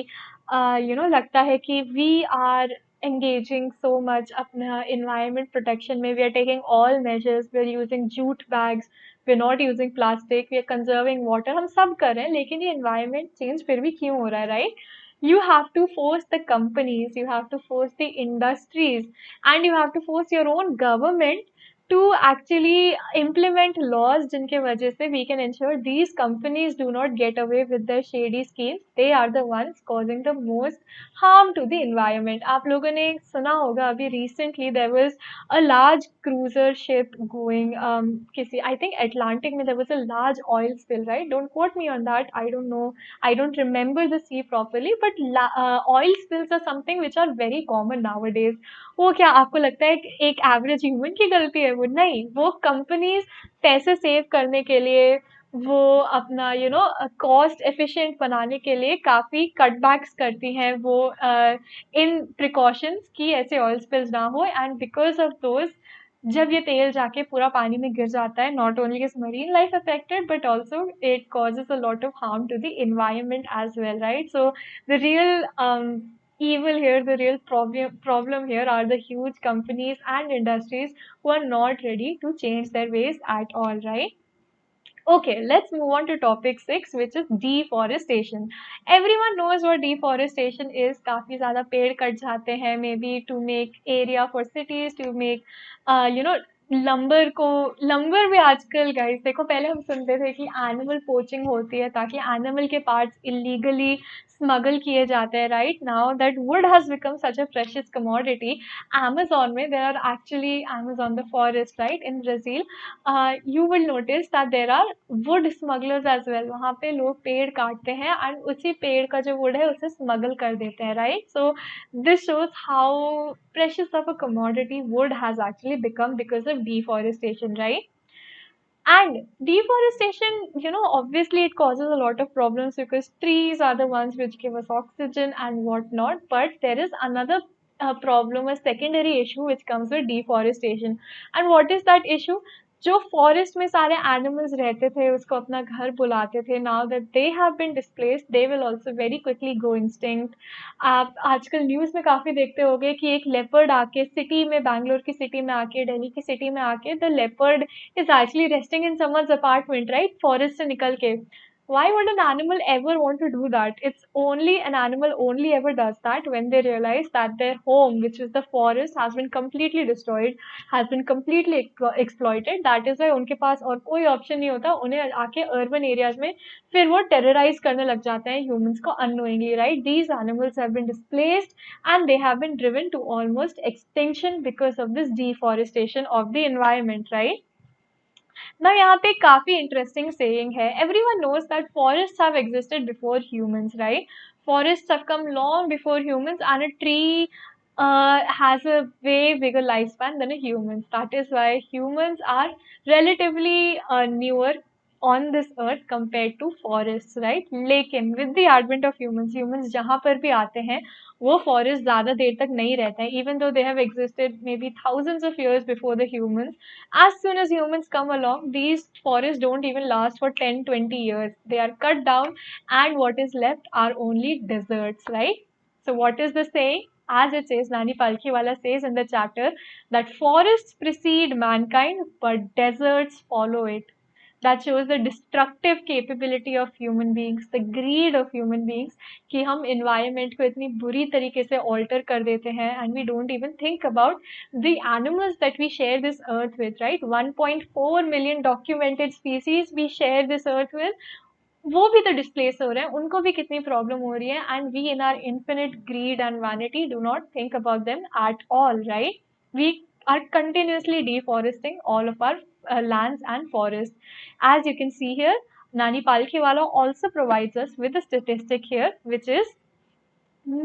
लगता है कि we are engaging so much अपना environment protection में, we are taking all measures, we are using jute bags, we're not using plastic, we are conserving water, हम सब कर रहे हैं, लेकिन ये environment change फिर भी क्यों हो रहा है, right? You have to force the companies, you have to force the industries, and you have to force your own government to actually implement laws जिनके वजह से we can ensure these companies do not get away with their shady schemes. They are the ones causing the most harm to the environment. आप लोगों ने सुना होगा अभी recently there was a large cruiser ship going किसी I think Atlantic में there was a large oil spill, right? Don't quote me on that. I don't know. I don't remember the sea properly, but oil spills are something which are very common nowadays. वो क्या आपको लगता है एक average human की गलती है would नहीं, वो कंपनीज पैसे सेव करने के लिए, वो अपना कॉस्ट एफिशिएंट बनाने के लिए काफी कटबैक्स करती हैं, वो इन प्रिकॉशंस कि ऐसे ऑयल स्पिल्स ना हो, एंड बिकॉज ऑफ दोज जब ये तेल जाके पूरा पानी में गिर जाता है, not only is marine life affected but also it causes a lot of harm to the environment as well, right? So the real evil here, the real problem here are the huge companies and industries who are not ready to change their ways at all, right? Okay, let's move on to topic 6, which is deforestation. Everyone knows what deforestation is. काफी ज़्यादा पेड़ cut जाते हैं, maybe to make area for cities, to make, lumbar को, lumbar भी आजकल guys देखो, पहले हम सुनते थे कि एनिमल पोचिंग होती है ताकि एनिमल के पार्ट्स इलीगली स्मगल किए जाते हैं, right? Now that would has become such a precious commodity. Amazon में there are actually Amazon the forest, right, in Brazil. You will notice that there are wood smugglers as well. वहाँ पे लोग पेड़ काटते हैं and उसी पेड़ का जो wood है उसे smuggle कर देते हैं, right? So this shows how precious of a commodity wood has actually become because of deforestation, right? And deforestation, obviously it causes a lot of problems because trees are the ones which give us oxygen and whatnot. But there is another problem, a secondary issue which comes with deforestation. And what is that issue? जो forest में सारे animals रहते थे उसको अपना घर बुलाते थे, now that they have been displaced they will also very quickly go instinct. आप आजकल न्यूज़ में काफ़ी देखते होंगे कि एक लेपर्ड आके सिटी में, बैंगलोर की सिटी में आके, दिल्ली की सिटी में आके, the leopard is actually resting in someone's apartment, right? Forest से निकल के. Why would an animal ever want to do that? It's only an animal only ever does that when they realize that their home, which is the forest, has been completely destroyed, has been completely exploited. That is why उनके पास और कोई option नहीं होता, उन्हें आके urban areas में फिर वो terrorize करने लग जाते हैं humans को unknowingly, right? These animals have been displaced and they have been driven to almost extinction because of this deforestation of the environment, right? Now यहाँ पे काफी interesting saying है. Everyone knows that forests have existed before humans, right? Forests have come long before humans, and a tree has a way bigger lifespan than a human. That is why humans are relatively newer on this earth compared to forests, right? लेकिन with the advent of humans जहाँ पर भी आते हैं वो forest ज़्यादा देर तक नहीं रहते हैं, even though they have existed maybe thousands of years before the humans. As soon as humans come along, these forests don't even last for 10, 20 years. They are cut down, and what is left are only deserts, right? So, what is the saying? As it says, Nani Palkhiwala says in the chapter that forests precede mankind, but deserts follow it. That shows the destructive capability of human beings, the greed of human beings, कि हम environment को इतनी बुरी तरीके से alter कर देते हैं, and we don't even think about the animals that we share this earth with, right? 1.4 million documented species we share this earth with. वो भी तो डिस्प्लेस हो रहे हैं, उनको भी कितनी प्रॉब्लम हो रही है, and we in our infinite greed and vanity do not think about them at all, right? We are continuously deforesting all of our lands and forests. As you can see here, Nani Palkhiwala also provides us with a statistic here, which is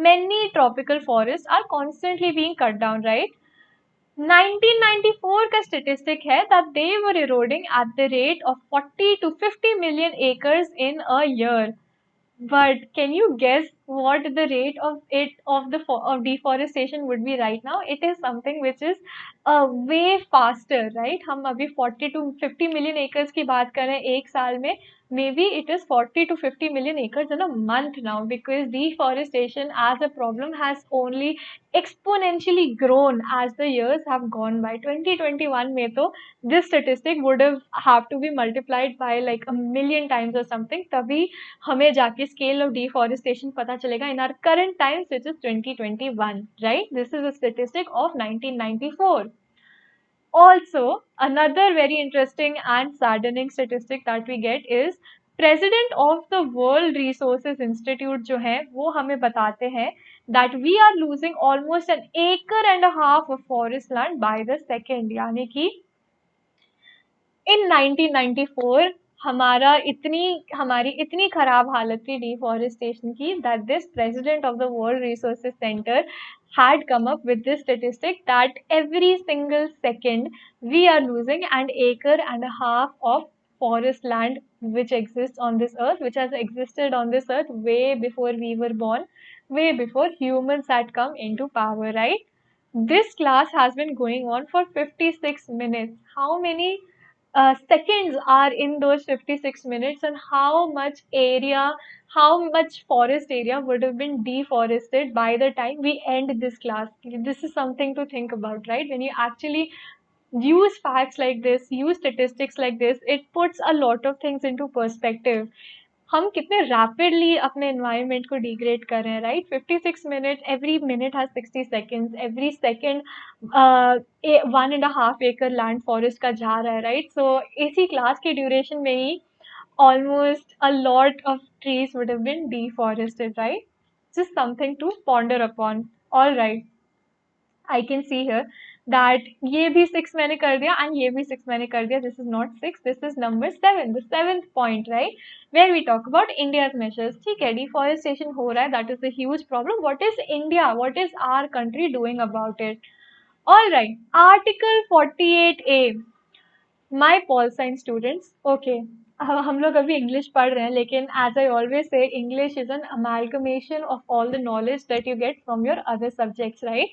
many tropical forests are constantly being cut down, right? 1994 का statistic है that they were eroding at the rate of 40 to 50 million acres in a year. But can you guess what the rate of deforestation would be right now? It is something which is way faster, right? हम अभी 40 to 50 million acres की बात कर रहे हैं एक साल में. Maybe it is 40 to 50 million acres in a month now, because deforestation as a problem has only exponentially grown as the years have gone by. 2021 में तो this statistic would have to be multiplied by like a million times or something, तभी हमें जाके scale of deforestation पता चलेगा in our current times, which is 2021, right? This is a statistic of 1994. Also, another very interesting and saddening statistic that we get is President of the World Resources Institute जो है वो हमें बताते हैं that we are losing almost an acre and a half of forest land by the second. यानी कि in 1994 हमारी इतनी खराब हालत थी डिफॉरेस्टेशन की, that this president of the World Resources Center had come up with this statistic that every single second we are losing an acre and a half of forest land which exists on this earth, which has existed on this earth way before we were born, way before humans had come into power, right? This class has been going on for 56 minutes. How many seconds are in those 56 minutes, and how much forest area would have been deforested by the time we end this class? This is something to think about, right? When you actually use facts like this, use statistics like this, it puts a lot of things into perspective. हम कितने rapidly अपने environment को degrade कर रहे हैं, right? 56 minute, every minute has 60 seconds, every second 1.5 एकड़ land forest का जा रहा है, राइट? सो इसी क्लास के ड्यूरेशन में ही almost a lot of trees would have been deforested, right? Just something to ponder upon. All right. I can see here that ये भी 6 मैंने कर दिया and ये भी 6 मैंने कर दिया. This is not 6, this is number 7, the 7th point, right? Where we talk about India's measures. ठीक है, deforestation हो रहा है, that is a huge problem. What is India? What is our country doing about it? All right, Article 48A. My pol science students, okay. हम लोग अभी English पढ़ रहे हैं, लेकिन as I always say English is an amalgamation of all the knowledge that you get from your other subjects, right?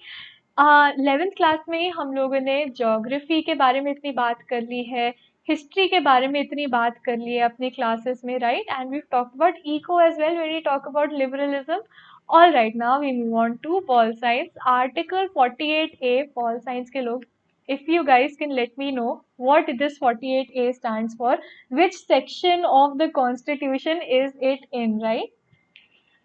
11th class में ही हम लोगों ने ज्योग्राफी के बारे में इतनी बात कर ली है, हिस्ट्री के बारे में इतनी बात कर ली है अपनी क्लासेस में, right? And we talk about eco as well when we talk about liberalism. All right, now we move on to pol science. Article 48A, pol science के लोग, if you guys can let me know what this 48A stands for, which section of the constitution is it in, right?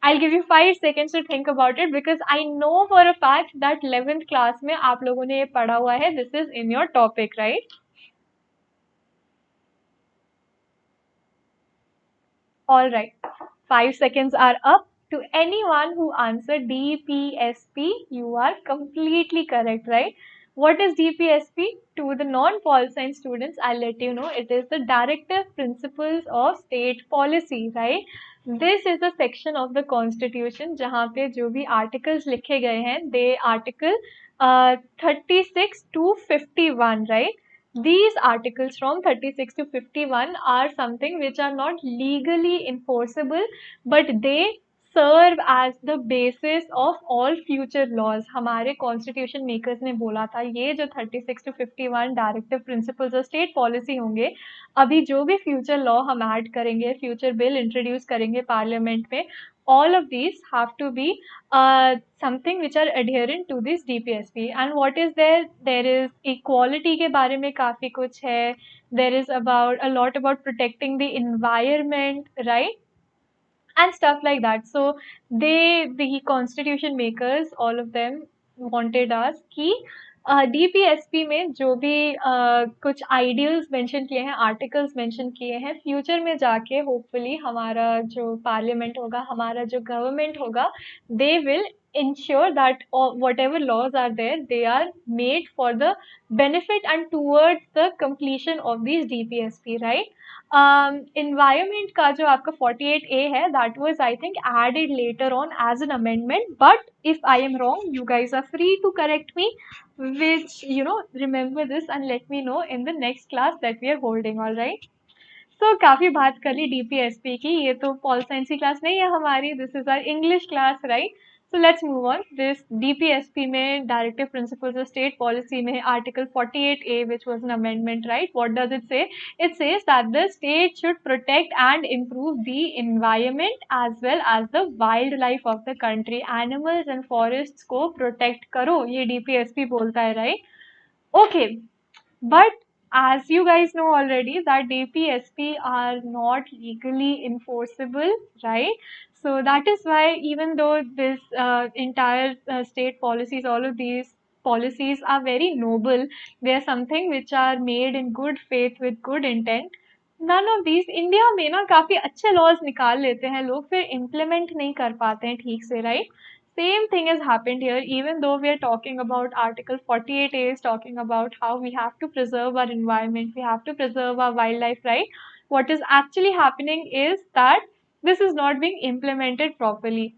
I'll give you 5 seconds to think about it because I know for a fact that 11th class में आप लोगों ने ये पढ़ा हुआ है. This is in your topic, right? All right. 5 seconds are up. To anyone who answered DPSP, you are completely correct, right? What is DPSP? To the non-pol science students, I'll let you know. It is the Directive Principles of State Policy, right? This is a section of the Constitution जहाँ पे जो भी articles लिखे गए हैं, they article 36 to 51, right? These articles from 36 to 51 are something which are not legally enforceable, but they serve as the basis of all future laws. हमारे constitution makers ने बोला था ये जो 36 to 51 directive principles of state policy होंगे, अभी जो भी future law हम add करेंगे, future bill introduce करेंगे parliament में, all of these have to be something which are adherent to this DPSP. And what is there? There is equality के बारे में काफी कुछ है. There is about a lot about protecting the environment, right? And stuff like that. So the constitution makers, all of them wanted us कि DPSP में जो भी कुछ आइडियल्स मेंशन किए हैं, आर्टिकल्स मेंशन किए हैं, फ्यूचर में जाके होपफुली हमारा जो पार्लियामेंट होगा, हमारा जो गवर्नमेंट होगा, they will ensure that whatever laws are there, they are made for the benefit and towards the completion of these DPSP, right? Environment का जो आपका 48A है, that was I think added later on as an amendment, but if I am wrong, you guys are free to correct me, which remember this and let me know in the next class that we are holding. All right? So काफी बात कर ली DPSP की, ये तो pol science की class नहीं है हमारी, this is our English class, right? So let's move on. This DPSP में Directive Principles of State Policy में Article 48A, which was an amendment, right? What does it say? It says that the state should protect and improve the environment as well as the wildlife of the country. Animals and forests को protect करो, ये DPSP बोलता है, right? Okay, but as you guys know already that DPSP are not legally enforceable, right? So that is why even though this entire state policies, all of these policies are very noble, they are something which are made in good faith with good intent. None of these India में ना काफी अच्छे laws निकाल लेते हैं लोग, फिर implement नहीं कर पाते हैं ठीक से, right? Same thing has happened here, even though we are talking about Article 48A is talking about how we have to preserve our environment, we have to preserve our wildlife, right? what is actually happening is that this is not being implemented properly.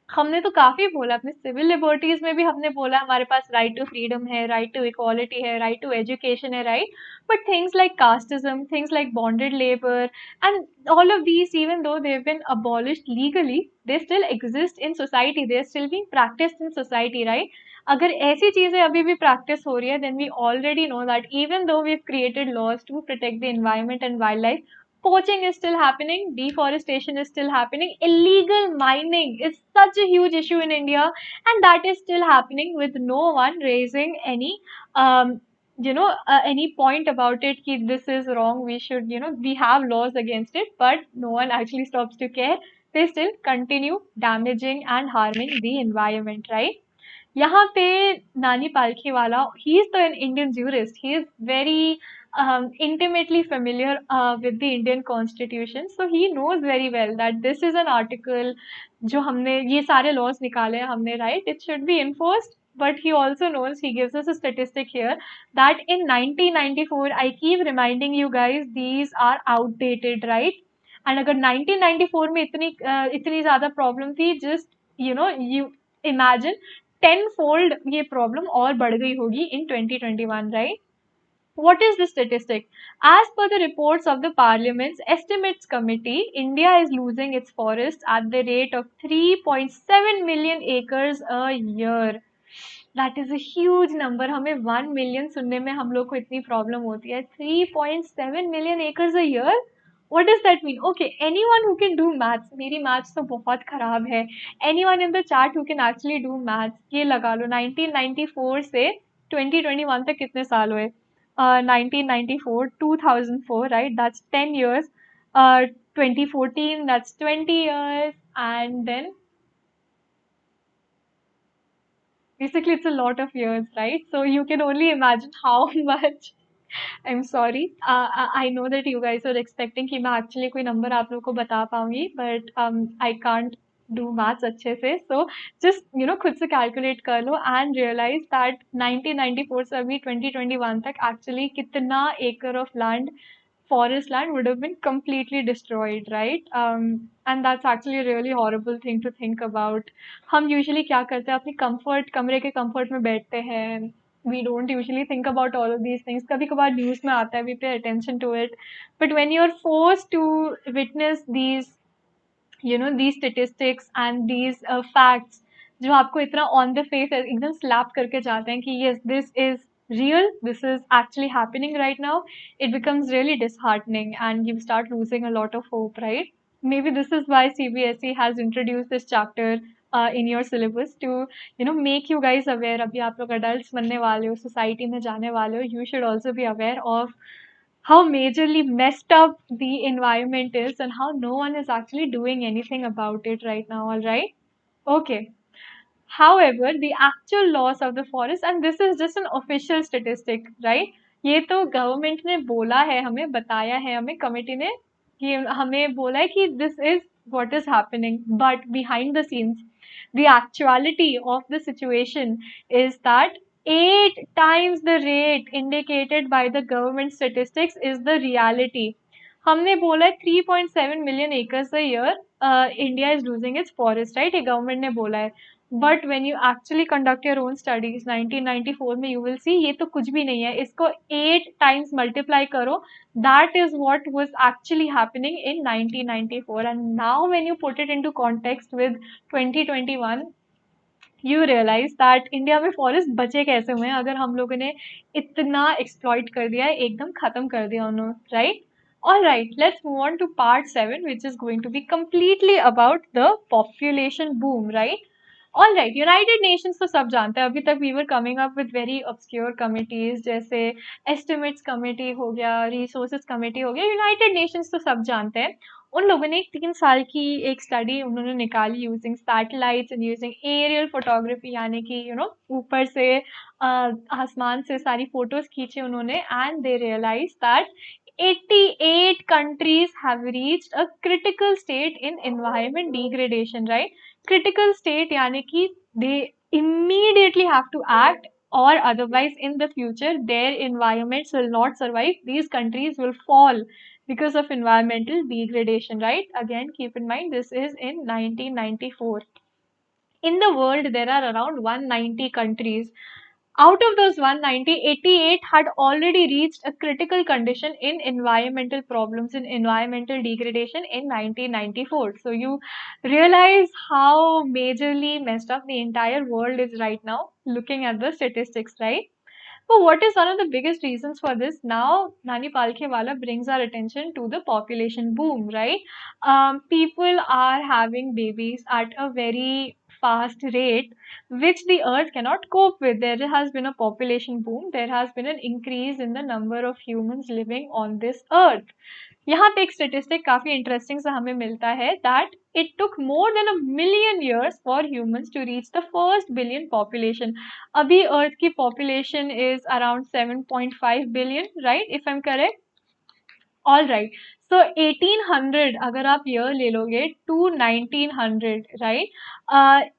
हमने तो काफी बोला, अपने civil liberties में भी हमने बोला हमारे पास राइट टू फ्रीडम है, राइट टू इक्वालिटी है, राइट टू एजुकेशन है, right, but things like casteism, things like bonded labour and all of these, even though they have been abolished legally, they still exist in society, they are still being practiced in society, right? अगर ऐसी चीजें अभी भी practice हो रही है, then we already know that even though we've created laws to protect the environment and wildlife, poaching is still happening, deforestation is still happening, illegal mining is such a huge issue in India, and that is still happening with no one raising any, any point about it. Ki this is wrong. We should, we have laws against it, but no one actually stops to care. They still continue damaging and harming the environment, right? यहाँ पे नानी Palkhivala, he is an Indian jurist. He is very intimately familiar with the Indian Constitution, so he knows very well that this is an article जो हमने ये सारे laws निकाले हैं हमने, right? It should be enforced. But he also knows, he gives us a statistic here that in 1994, I keep reminding you guys, these are outdated, right? And अगर 1994 में इतनी ज़्यादा problem थी, just you imagine tenfold ये problem और बढ़ गई होगी in 2021, right? What is the statistic? As per the reports of the Parliament's Estimates Committee, India is losing its forests at the rate of 3.7 million acres a year. That is a huge number. हमें 1 million सुनने में हम लोग को इतनी problem होती है. 3.7 million acres a year? What does that mean? Okay, anyone who can do maths, मेरी maths तो बहुत खराब है. Anyone in the chat who can actually do maths, ये लगा लो 1994 से 2021 तक कितने साल हुए? 1994, 2004, right? That's 10 years. 2014, that's 20 years. And then basically it's a lot of years, right? So you can only imagine how much. I'm sorry. I know that you guys are expecting कि मैं actually कोई number आप लोगों को बता पाऊंगी, but I can't do maths अच्छे से. So just खुद से calculate कर लो and realize that 1994 से अभी 2021 तक actually कितना acre of land, forest land would have been completely destroyed, right? And that's actually a really horrible thing to think about. हम usually क्या करते हैं, अपनी comfort, कमरे के comfort में बैठते हैं. We don't usually think about all of these things. कभी कभार news में आता है, we pay attention to it. But when you're forced to witness these, these statistics and these facts, जो आपको इतना on the face एकदम slap करके जाते हैं कि yes, this is real, this is actually happening right now, it becomes really disheartening and you start losing a lot of hope, right? Maybe this is why CBSE has introduced this chapter in your syllabus to make you guys aware. अभी आप लोग adults बनने वाले हो, society में जाने वाले हो, you should also be aware of how majorly messed up the environment is and how no one is actually doing anything about it right now, all right? Okay. However, the actual loss of the forest, and this is just an official statistic, right? ये तो government ने बोला है, हमें बताया है, हमें committee ने कि हमें बोला है कि this is what is happening, but behind the scenes, the actuality of the situation is that 8 times the rate indicated by the government statistics is the reality. हमने बोला है 3.7 million acres a year India is losing its forest, right? ये government ने बोला है. But when you actually conduct your own studies 1994 में you will see ये तो कुछ भी नहीं है, इसको 8 times multiply करो, that is what was actually happening in 1994. And now when you put it into context with 2021, you realize that India में फॉरेस्ट बचे कैसे हुए हैं अगर हम लोगों ने इतना एक्सप्लॉइट कर दिया है, एकदम खत्म कर दिया उन्होंने, right? All right, let's move on to part 7, which is going to be completely about the population boom, right? All right, United Nations तो सब जानते हैं. अभी तक we were coming up with very obscure committees जैसे estimates committee हो गया, resources committee हो गया. United Nations तो सब जानते हैं. उन लोगों ने 3 साल की एक स्टडी उन्होंने निकाली using satellites and using aerial photography, यानी कि ऊपर से आसमान से सारी फोटोज खींचे उन्होंने, and they realise that 88 countries have reached a critical state in environment degradation, right? Critical state यानी कि they immediately have to act, or otherwise in the future their environments will not survive. These countries will fall. because of environmental degradation, right? Again, keep in mind this is in 1994. In the world, there are around 190 countries. Out of those 190, 88 had already reached a critical condition in environmental problems, in environmental degradation in 1994. So you realize how majorly messed up the entire world is right now, looking at the statistics, right? So what is one of the biggest reasons for this? Now, Nani Palkhiwala brings our attention to the population boom, right? People are having babies at a very fast rate, which the earth cannot cope with. There has been a population boom. There has been an increase in the number of humans living on this earth. यहाँ पे एक statistic काफी interesting सा हमें मिलता है that it took more than a million years for humans to reach the first billion population. अभी earth की population is around 7.5 billion, right, if I am correct. All right. So 1800 अगर आप year ले लोगे टू 1900, राइट,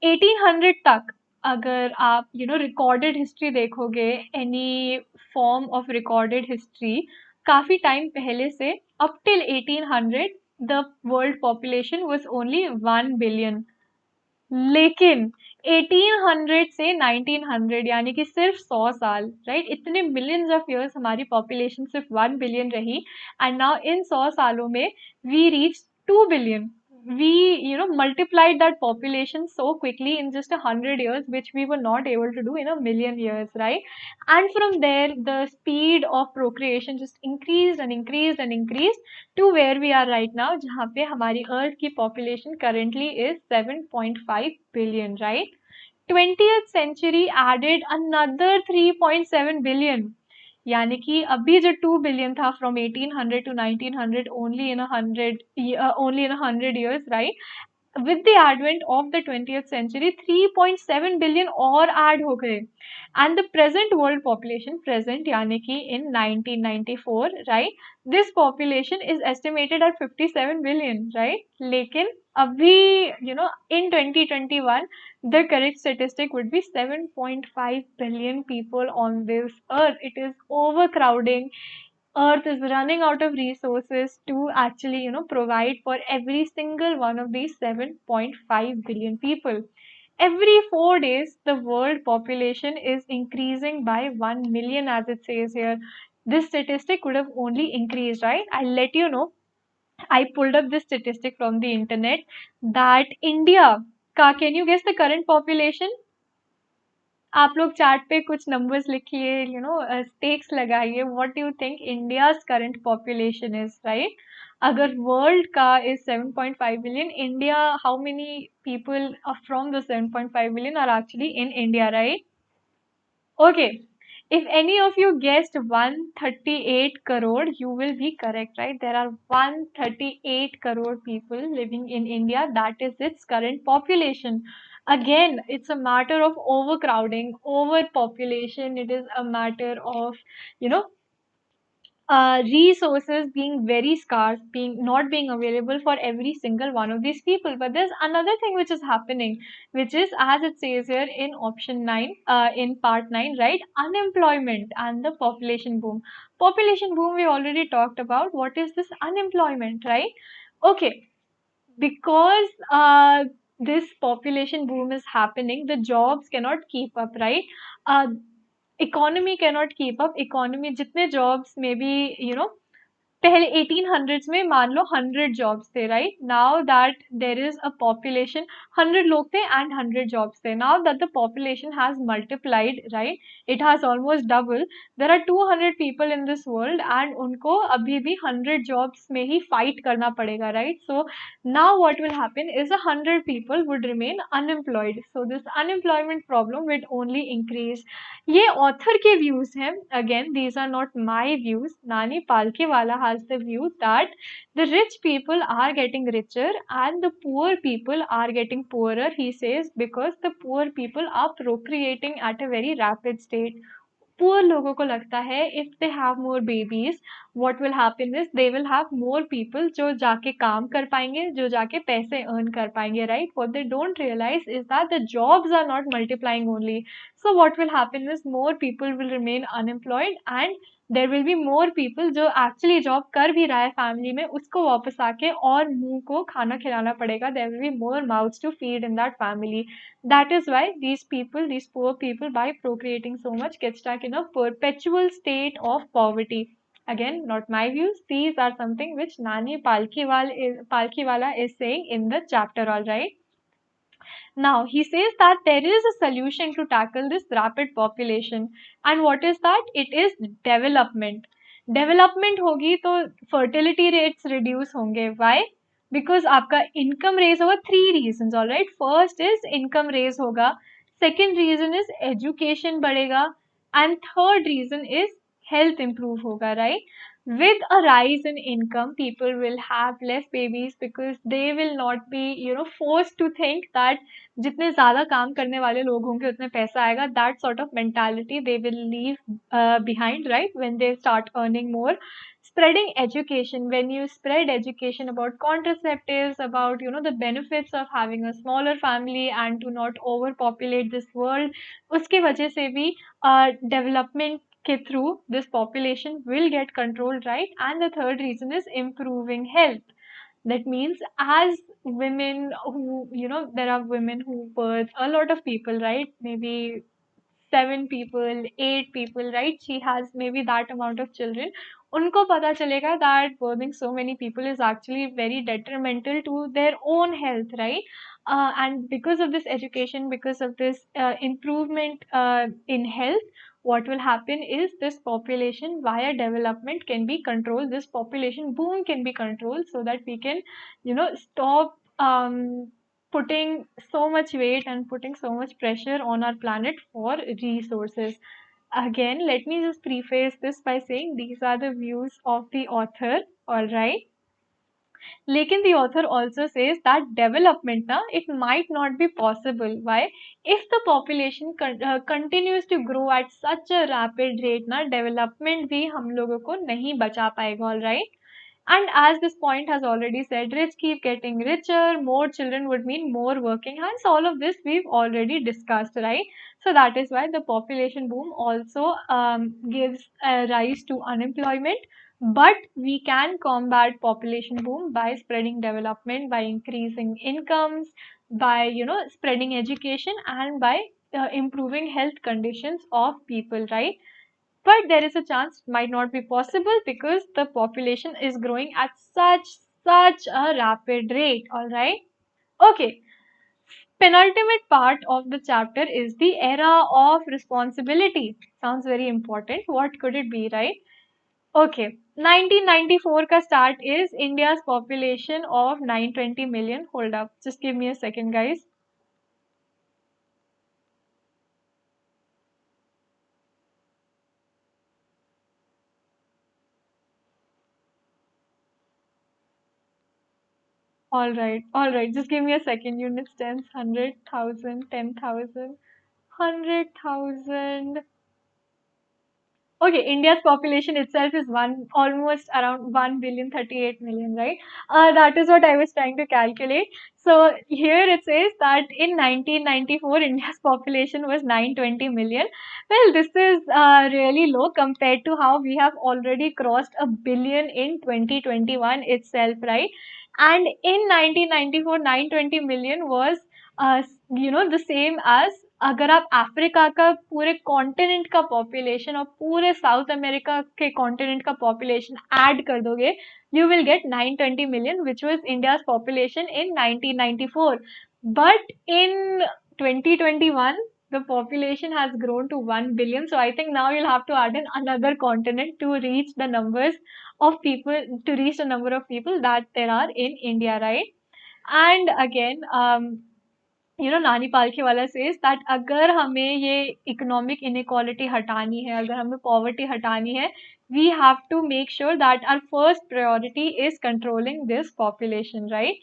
1800 तक अगर आप recorded history देखोगे, any form of recorded history, काफी टाइम पहले से up till 1800 the world population was only 1 billion. लेकिन 1800 से 1900 यानी कि सिर्फ 100 साल, राइट, इतने मिलियंस ऑफ इयर्स हमारी पॉपुलेशन सिर्फ 1 बिलियन रही, एंड नाउ इन 100 सालों में we reach 2 billion. We multiplied that population so quickly in just 100 years, which we were not able to do in a million years, right? And from there the speed of procreation just increased and increased and increased to where we are right now, जहाँ पे हमारी अर्थ की population currently is 7.5 billion, right? 20th century added another 3.7 billion. यानी कि अभी जो 2 billion था from 1800 to 1900, only in a 100 years, right? With the advent of the 20th century, 3.7 billion और ऐड हो गए. And the present world population, present यानी कि in 1994, right, this population is estimated at 57 billion, right? लेकिन अभी in 2021 the correct statistic would be 7.5 billion people on this earth. It is overcrowding. Earth is running out of resources to actually provide for every single one of these 7.5 billion people. Every 4 days the world population is increasing by 1 million, as it says here. This statistic would have only increased, right? I'll let you know. I pulled up this statistic from the internet that India का, can you guess the current population? आप लोग chart पे कुछ numbers लिखिए, stakes लगाइए. What do you think India's current population is, right? अगर world का is 7.5 billion, India, how many people from the 7.5 billion are actually in India, right? Okay. If any of you guessed 138 crore, you will be correct, right? There are 138 crore people living in India. That is its current population. Again, it's a matter of overcrowding, overpopulation. It is a matter of, you know, resources being very scarce, not being available for every single one of these people. But there's another thing which is happening, which is, as it says here in option 9, in part 9, right? Unemployment and the population boom. Population boom we already talked about. What is this unemployment, right? Okay, because this population boom is happening, the jobs cannot keep up, right? Economy cannot keep up. Economy, जितने jobs maybe पहले 1800s में मान लो 100 jobs थे, right? Now that there is a population, 100 लोग थे एंड 100 jobs थे. Now that the population has multiplied, right, it has almost double. There are 200 people in this world and उनको अभी भी 100 जॉब्स में ही फाइट करना पड़ेगा, right? So now what will happen is 100 people would remain unemployed. So this unemployment problem will only increase. ये author के views हैं. Again, these are not my views. Nani Palkhivala has the view that the rich people are getting richer and the poor people are getting poorer, he says, because the poor people are procreating at a very rapid state. Poor लोगों को लगता है if they have more babies, what will happen is they will have more people जो जाके काम कर पाएंगे, जो जाके पैसे earn कर पाएंगे, right? What they don't realize is that the jobs are not multiplying only. So what will happen is more people will remain unemployed and there will be more people जो एक्चुअली जॉब कर भी रहा है family में, उसको वापस आके और मुंह को खाना खिलाना पड़ेगा. There will be more mouths to feed in that family. That is why these people, these poor people, by procreating so much, get stuck in a perpetual state of poverty. Again, not my views. These are something which Nani Palkhiwala is saying in the chapter, all right? Now, he says that there is a solution to tackle this rapid population. And what is that? It is development. Development होगी तो fertility rates reduce होंगे. Why? Because आपका income raise होगा. 3 reasons, alright. First is income raise होगा. Second reason is education बढ़ेगा. And third reason is health improve होगा, right? With a rise in income, people will have less babies because they will not be, forced to think that जितने ज़्यादा काम करने वाले लोग होंगे उतने पैसा आएगा. That sort of mentality they will leave behind, right, when they start earning more. Spreading education, when you spread education about contraceptives, about the benefits of having a smaller family and to not overpopulate this world, उसके वजह से भी development के through this population will get controlled, right? And the third reason is improving health. That means as women who, there are women who birth a lot of people, right? Maybe 7 people, 8 people, right? She has maybe that amount of children. उनको पता चलेगा that birthing so many people is actually very detrimental to their own health, right? And because of this education, because of this improvement in health, what will happen is this population via development can be controlled. This population boom can be controlled so that we can, stop putting so much weight and putting so much pressure on our planet for resources. Again, let me just preface this by saying these are the views of the author, all right? Lekin the author also says that development it might not be possible. Why? If the population continues to grow at such a rapid rate development भी हम लोगों को नहीं बचा पाएगा, all right? And as this point has already said, rich keep getting richer, more children would mean more working hands. All of this we've already discussed, right? So that is why the population boom also gives rise to unemployment. But we can combat population boom by spreading development, by increasing incomes, by spreading education, and by improving health conditions of people, right? But there is a chance it might not be possible because the population is growing at such a rapid rate, all right? Okay, penultimate part of the chapter is the era of responsibility. Sounds very important. What could it be, right? Okay, 1994 ka start is India's population of 920 million. Hold up, just give me a second, guys. All right, just give me a second. Units, tens, 100,000, 10,000, 100,000. Okay, India's population itself is almost around 1,038,000,000, right? That is what I was trying to calculate. So here it says that in 1994, India's population was 920 million. Well, this is really low compared to how we have already crossed a billion in 2021 itself, right? And in 1994, 920 million was, the same as अगर आप Africa का पूरे continent का population और पूरे south America के continent का population add कर दोगे, you will get 920 million, which was India's population in 1994. But in 2021, the population has grown to 1 billion. So I think now you'll have to add in another continent to reach the numbers of people, to reach the number of people that there are in India, right? And again, नानी Palkhivala says that अगर हमें ये economic inequality हटानी है, अगर हमें poverty हटानी है, we have to make sure that our first priority is controlling this population, right?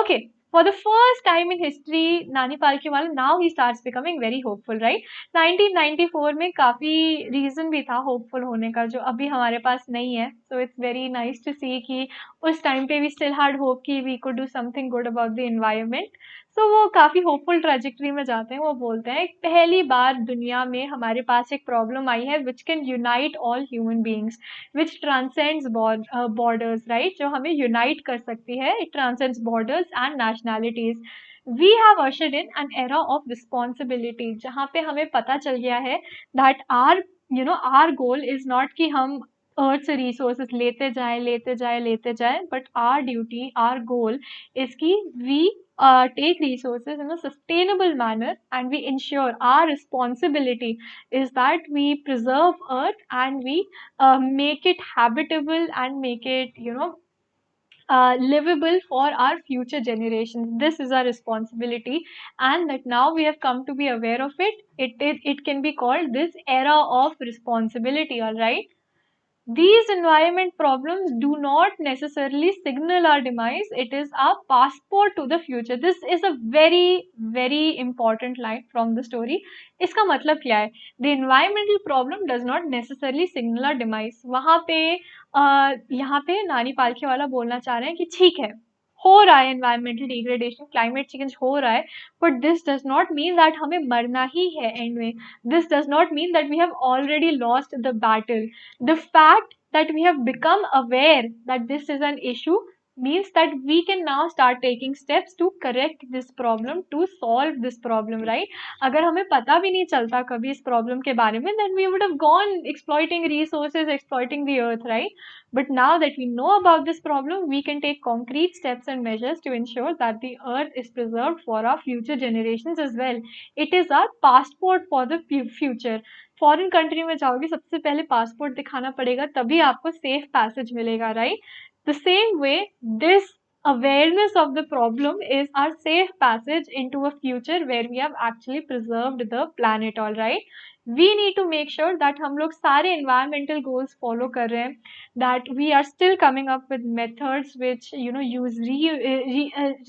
Okay, for the first time in history, नानी Palkhivala now he starts becoming very hopeful, right? 1994 में काफी reason भी था hopeful होने का जो अभी हमारे पास नहीं है. So it's very nice to see कि उस टाइम पे we still had hope कि we could do something good about the environment. सो वो काफी होपफुल ट्रेजेक्टरी में जाते हैं। वो बोलते हैं पहली बार दुनिया में हमारे पास एक प्रॉब्लम आई है which can unite all human beings, which transcends borders, right, जो हमें यूनाइट कर सकती है, it transcends borders and nationalities. We have ushered in an era of responsibility, जहाँ पे हमें पता चल गया है that our goal is not कि हम अर्थ से रिसोर्सेस लेते जाएं, but our duty, our goal is कि we take resources in a sustainable manner, and we ensure our responsibility is that we preserve earth and we make it habitable and make it livable for our future generations. This is our responsibility, and that now we have come to be aware of it. It can be called this era of responsibility. All right. These environment problems do not necessarily signal our demise. It is our passport to the future. This is a very, very important line from the story. इसका मतलब क्या है? The environmental problem does not necessarily signal our demise. वहाँ पे यहाँ पे नानी पालखे वाला बोलना चाह रहे हैं कि ठीक है, हो रहा है environmental degradation, climate change हो रहा है, but this does not mean that हमें मरना ही है end में. This does not mean that we have already lost the battle. The fact that we have become aware that this is an issue means that we can now start taking steps to correct this problem, to solve this problem, right? अगर हमें पता भी नहीं चलता कभी इस problem के बारे में, then we would have gone exploiting resources, exploiting the earth, right? But now that we know about this problem, we can take concrete steps and measures to ensure that the earth is preserved for our future generations as well. It is our passport for the future. Foreign country में जाओगे, सबसे पहले passport दिखाना पड़ेगा, तभी आपको safe passage मिलेगा, right? The same way this awareness of the problem is our safe passage into a future where we have actually preserved the planet. All right, we need to make sure that हम लोग सारे environmental goals follow कर रहे हैं, that we are still coming up with methods which use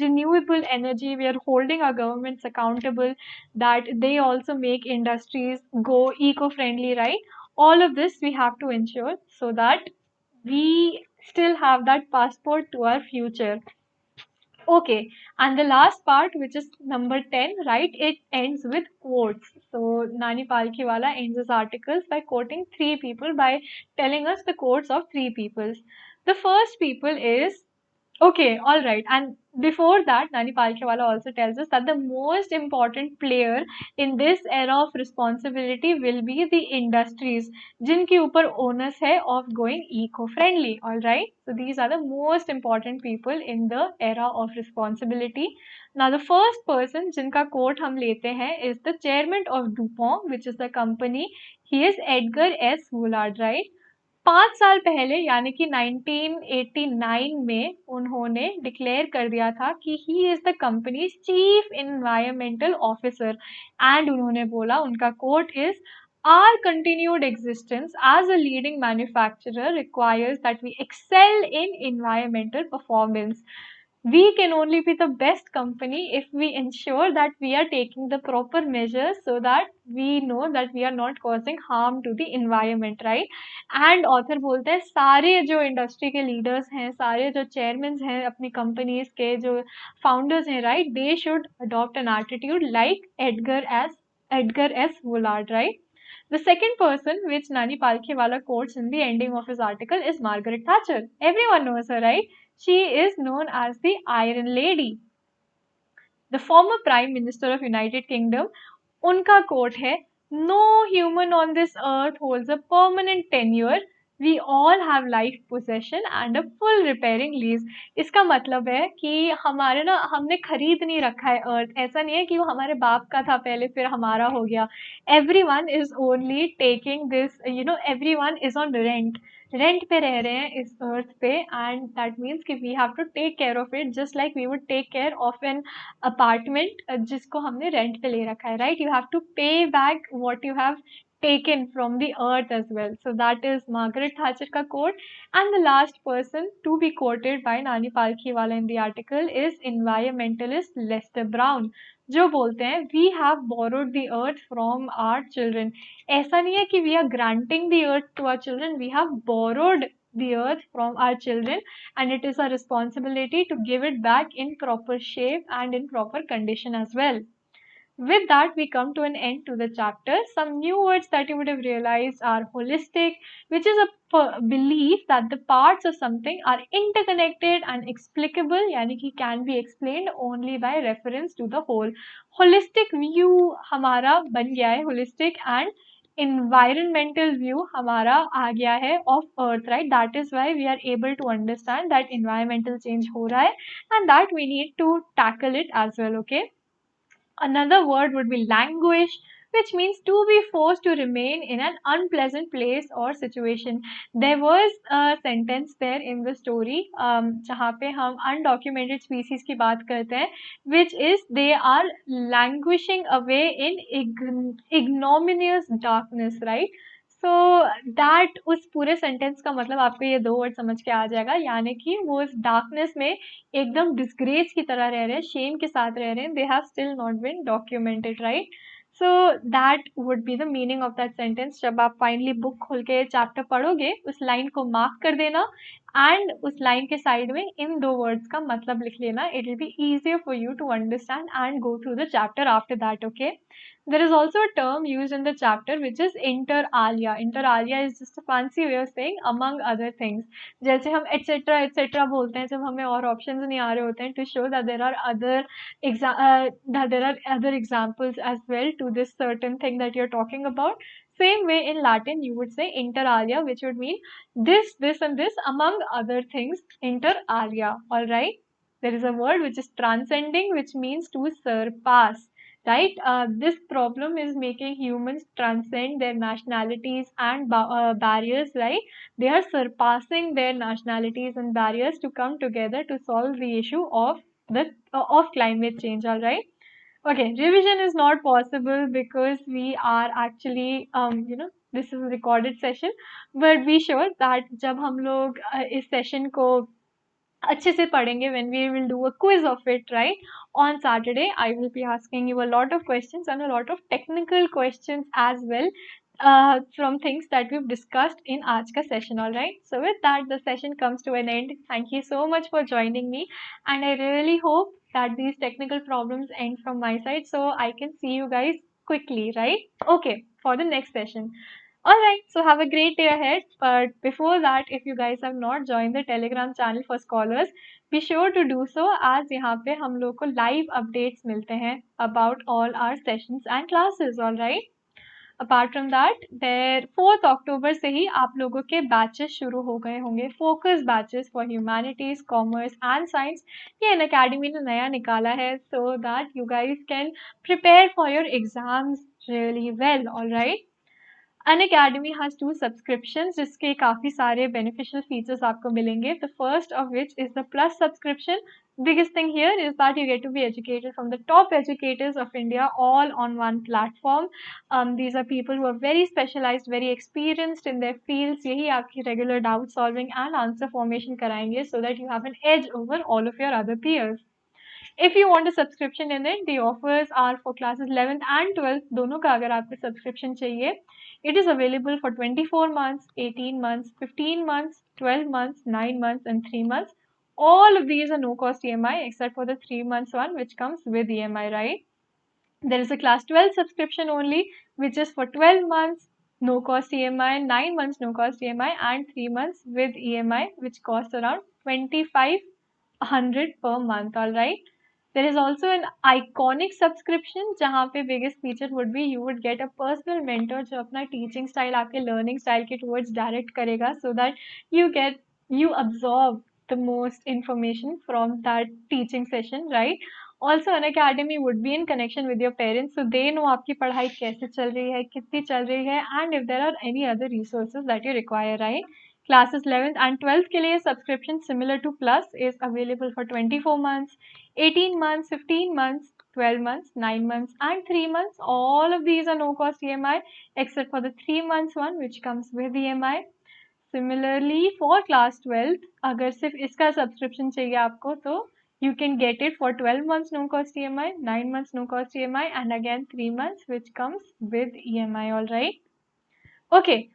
renewable energy. We are holding our governments accountable, that they also make industries go eco-friendly, right? All of this we have to ensure so that we still have that passport to our future. Okay, and the last part, which is number 10, right? It ends with quotes. So Nani Palkhiwala ends his articles by quoting three people, by telling us the quotes of three people. The first people is, okay, all right. And before that, Nani Palkhiwala also tells us that the most important player in this era of responsibility will be the industries, जिनके ऊपर onus है of going eco-friendly. All right. So these are the most important people in the era of responsibility. Now the first person जिनका quote हम लेते हैं is the chairman of DuPont, which is the company. He is Edgar S. Woolard, right? 5 साल पहले यानी कि 1989 में उन्होंने डिक्लेयर कर दिया था कि he is the company's chief environmental officer, and उन्होंने बोला, उनका quote is, our continued existence as a leading manufacturer requires that we excel in environmental performance. We can only be the best company if we ensure that we are taking the proper measures so that we know that we are not causing harm to the environment, right? And author बोलते हैं सारे जो industry के leaders हैं, सारे जो chairman हैं अपनी कंपनीज के, जो फाउंडर्स हैं, right, they should adopt an attitude like Edgar S Woolard, right? The second person which Nani Palkhiwala quotes in the ending of his article is Margaret Thatcher. Everyone knows her, right? She is known as the Iron Lady. The former Prime Minister of United Kingdom, उनका quote है, no human on this earth holds a permanent tenure. We all have life possession and a full repairing lease. इसका मतलब है कि हमारे ना, हमने खरीद नहीं रखा है अर्थ. ऐसा नहीं है कि वो हमारे बाप का था पहले फिर हमारा हो गया. Everyone is only taking this, everyone is on rent पे रह रहे हैं इस अर्थ पे, एंड दैट मीन्स कि we have to take care of it just like we would take care of an apartment जिसको हमने रेंट पे ले रखा है, right? You have to pay back what you have taken from the earth as well. So that is Margaret Thatcher ka quote. And the last person to be quoted by Nani Palkhiwala in the article is environmentalist Lester Brown, जो बोलते हैं, we have borrowed the earth from our children. ऐसा नहीं है कि we are granting the earth to our children, we have borrowed the earth from our children, and it is our responsibility to give it back in proper shape and in proper condition as well. With that, we come to an end to the chapter. Some new words that you would have realized are holistic, which is a belief that the parts of something are interconnected and explicable, yani कि can be explained only by reference to the whole. Holistic view हमारा बन गया है holistic, and environmental view हमारा आ गया है of earth, right? That is why we are able to understand that environmental change हो रहा है and that we need to tackle it as well, okay? Another word would be languish, which means to be forced to remain in an unpleasant place or situation. There was a sentence there in the story जहाँ पे हम undocumented species की बात करते हैं, which is they are languishing away in ignominious darkness, right? So that उस पूरे sentence का मतलब आपको ये दो वर्ड समझ के आ जाएगा, यानी कि वो उस डार्कनेस में एकदम डिस्ग्रेस की तरह रह रहे हैं, शेम के साथ रह रहे हैं, they have still not been documented, right? So that would be the meaning of that sentence. जब आप फाइनली बुक खोल के चैप्टर पढ़ोगे, उस लाइन को मार्क कर देना एंड उस लाइन के साइड में इन दो वर्ड्स का मतलब लिख लेना. It will be easier for you to understand and go through the chapter after that, okay? There is also a term used in the chapter which is inter alia. Inter alia is just a fancy way of saying among other things. जैसे हम etc बोलते हैं जब हमें और options नहीं आ रहे होते हैं, to show that there are other examples as well to this certain thing that you're talking about. Same way in Latin you would say inter alia, which would mean this, and this among other things. Inter alia, all right? There is a word which is transcending, which means to surpass, right? This problem is making humans transcend their nationalities and barriers, right? They are surpassing their nationalities and barriers to come together to solve the issue of climate change, all right? Okay, revision is not possible because we are actually this is a recorded session, but be sure that जब हम लोग इस session को अच्छे से पढ़ेंगे, when we will do a quiz of it, right? On Saturday, I will be asking you a lot of questions and a lot of technical questions as well, from things that we've discussed in aaj ka session, all right? So with that, the session comes to an end. Thank you so much for joining me, and I really hope that these technical problems end from my side so I can see you guys quickly, right? Okay, for the next session. Alright, so have a great day ahead. But before that, if you guys have not joined the Telegram channel for scholars, be sure to do so, as यहाँ पे हम लोग को live updates मिलते हैं about all our sessions and classes, alright? Apart from that, there 4th October से ही आप लोगों के batches शुरू हो गए होंगे, focus batches for humanities, commerce and science. ये Unacademy ने नया निकाला है so that you guys can prepare for your exams really well, alright? Unacademy has 2 subscriptions जिसके काफ़ी सारे beneficial features आपको मिलेंगे. The first of which is the Plus subscription. Biggest thing here is that you get to be educated from the top educators of India all on one platform. These are people who are very specialized, very experienced in their fields. यही आपकी regular doubt solving and answer formation कराएंगे so that you have an edge over all of your other peers. If you want a subscription in it, the offers are for classes 11th and 12th. दोनों का अगर आपको subscription चाहिए, it is available for 24 months, 18 months, 15 months, 12 months, 9 months, and 3 months. All of these are no cost EMI except for the 3 months one, which comes with EMI, right? There is a class 12 subscription only, which is for 12 months, no cost EMI, 9 months, no cost EMI, and 3 months with EMI, which costs around 2,500 per month, alright? There is also an iconic subscription जहाँ पे biggest feature would be you would get a personal mentor जो अपना teaching style आपके learning style के towards direct करेगा so that you absorb the most information from that teaching session, right? Also, Unacademy would be in connection with your parents so they know आपकी पढ़ाई कैसे चल रही है, कितनी चल रही है, and if there are any other resources that you require, right? Classes 11th and 12th के लिए subscription similar to Plus is available for 24 months, 18 months, 15 months, 12 months, 9 months, and 3 months. All of these are no cost EMI except for the 3 months one, which comes with EMI. Similarly, for class 12th, अगर सिर्फ इसका subscription चाहिए आपको तो you can get it for 12 months no cost EMI, 9 months no cost EMI, and again 3 months, which comes with EMI, alright? Okay,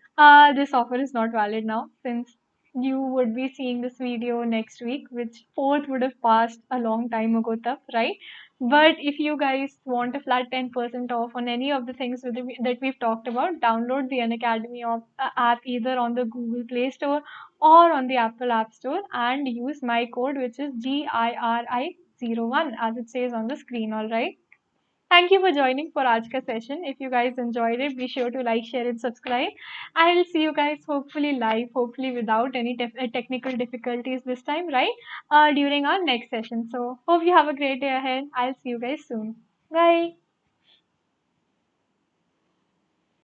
this offer is not valid now since you would be seeing this video next week, which fourth would have passed a long time ago, tab, right? But if you guys want a flat 10% off on any of the things that we've talked about, download the Unacademy app either on the Google Play Store or on the Apple App Store and use my code, which is GIRI01, as it says on the screen, all right? Thank you for joining for aaj ka session. If you guys enjoyed it, be sure to like, share, and subscribe. I'll see you guys hopefully live, hopefully without any technical difficulties this time, right? During our next session. So hope you have a great day ahead. I'll see you guys soon. Bye.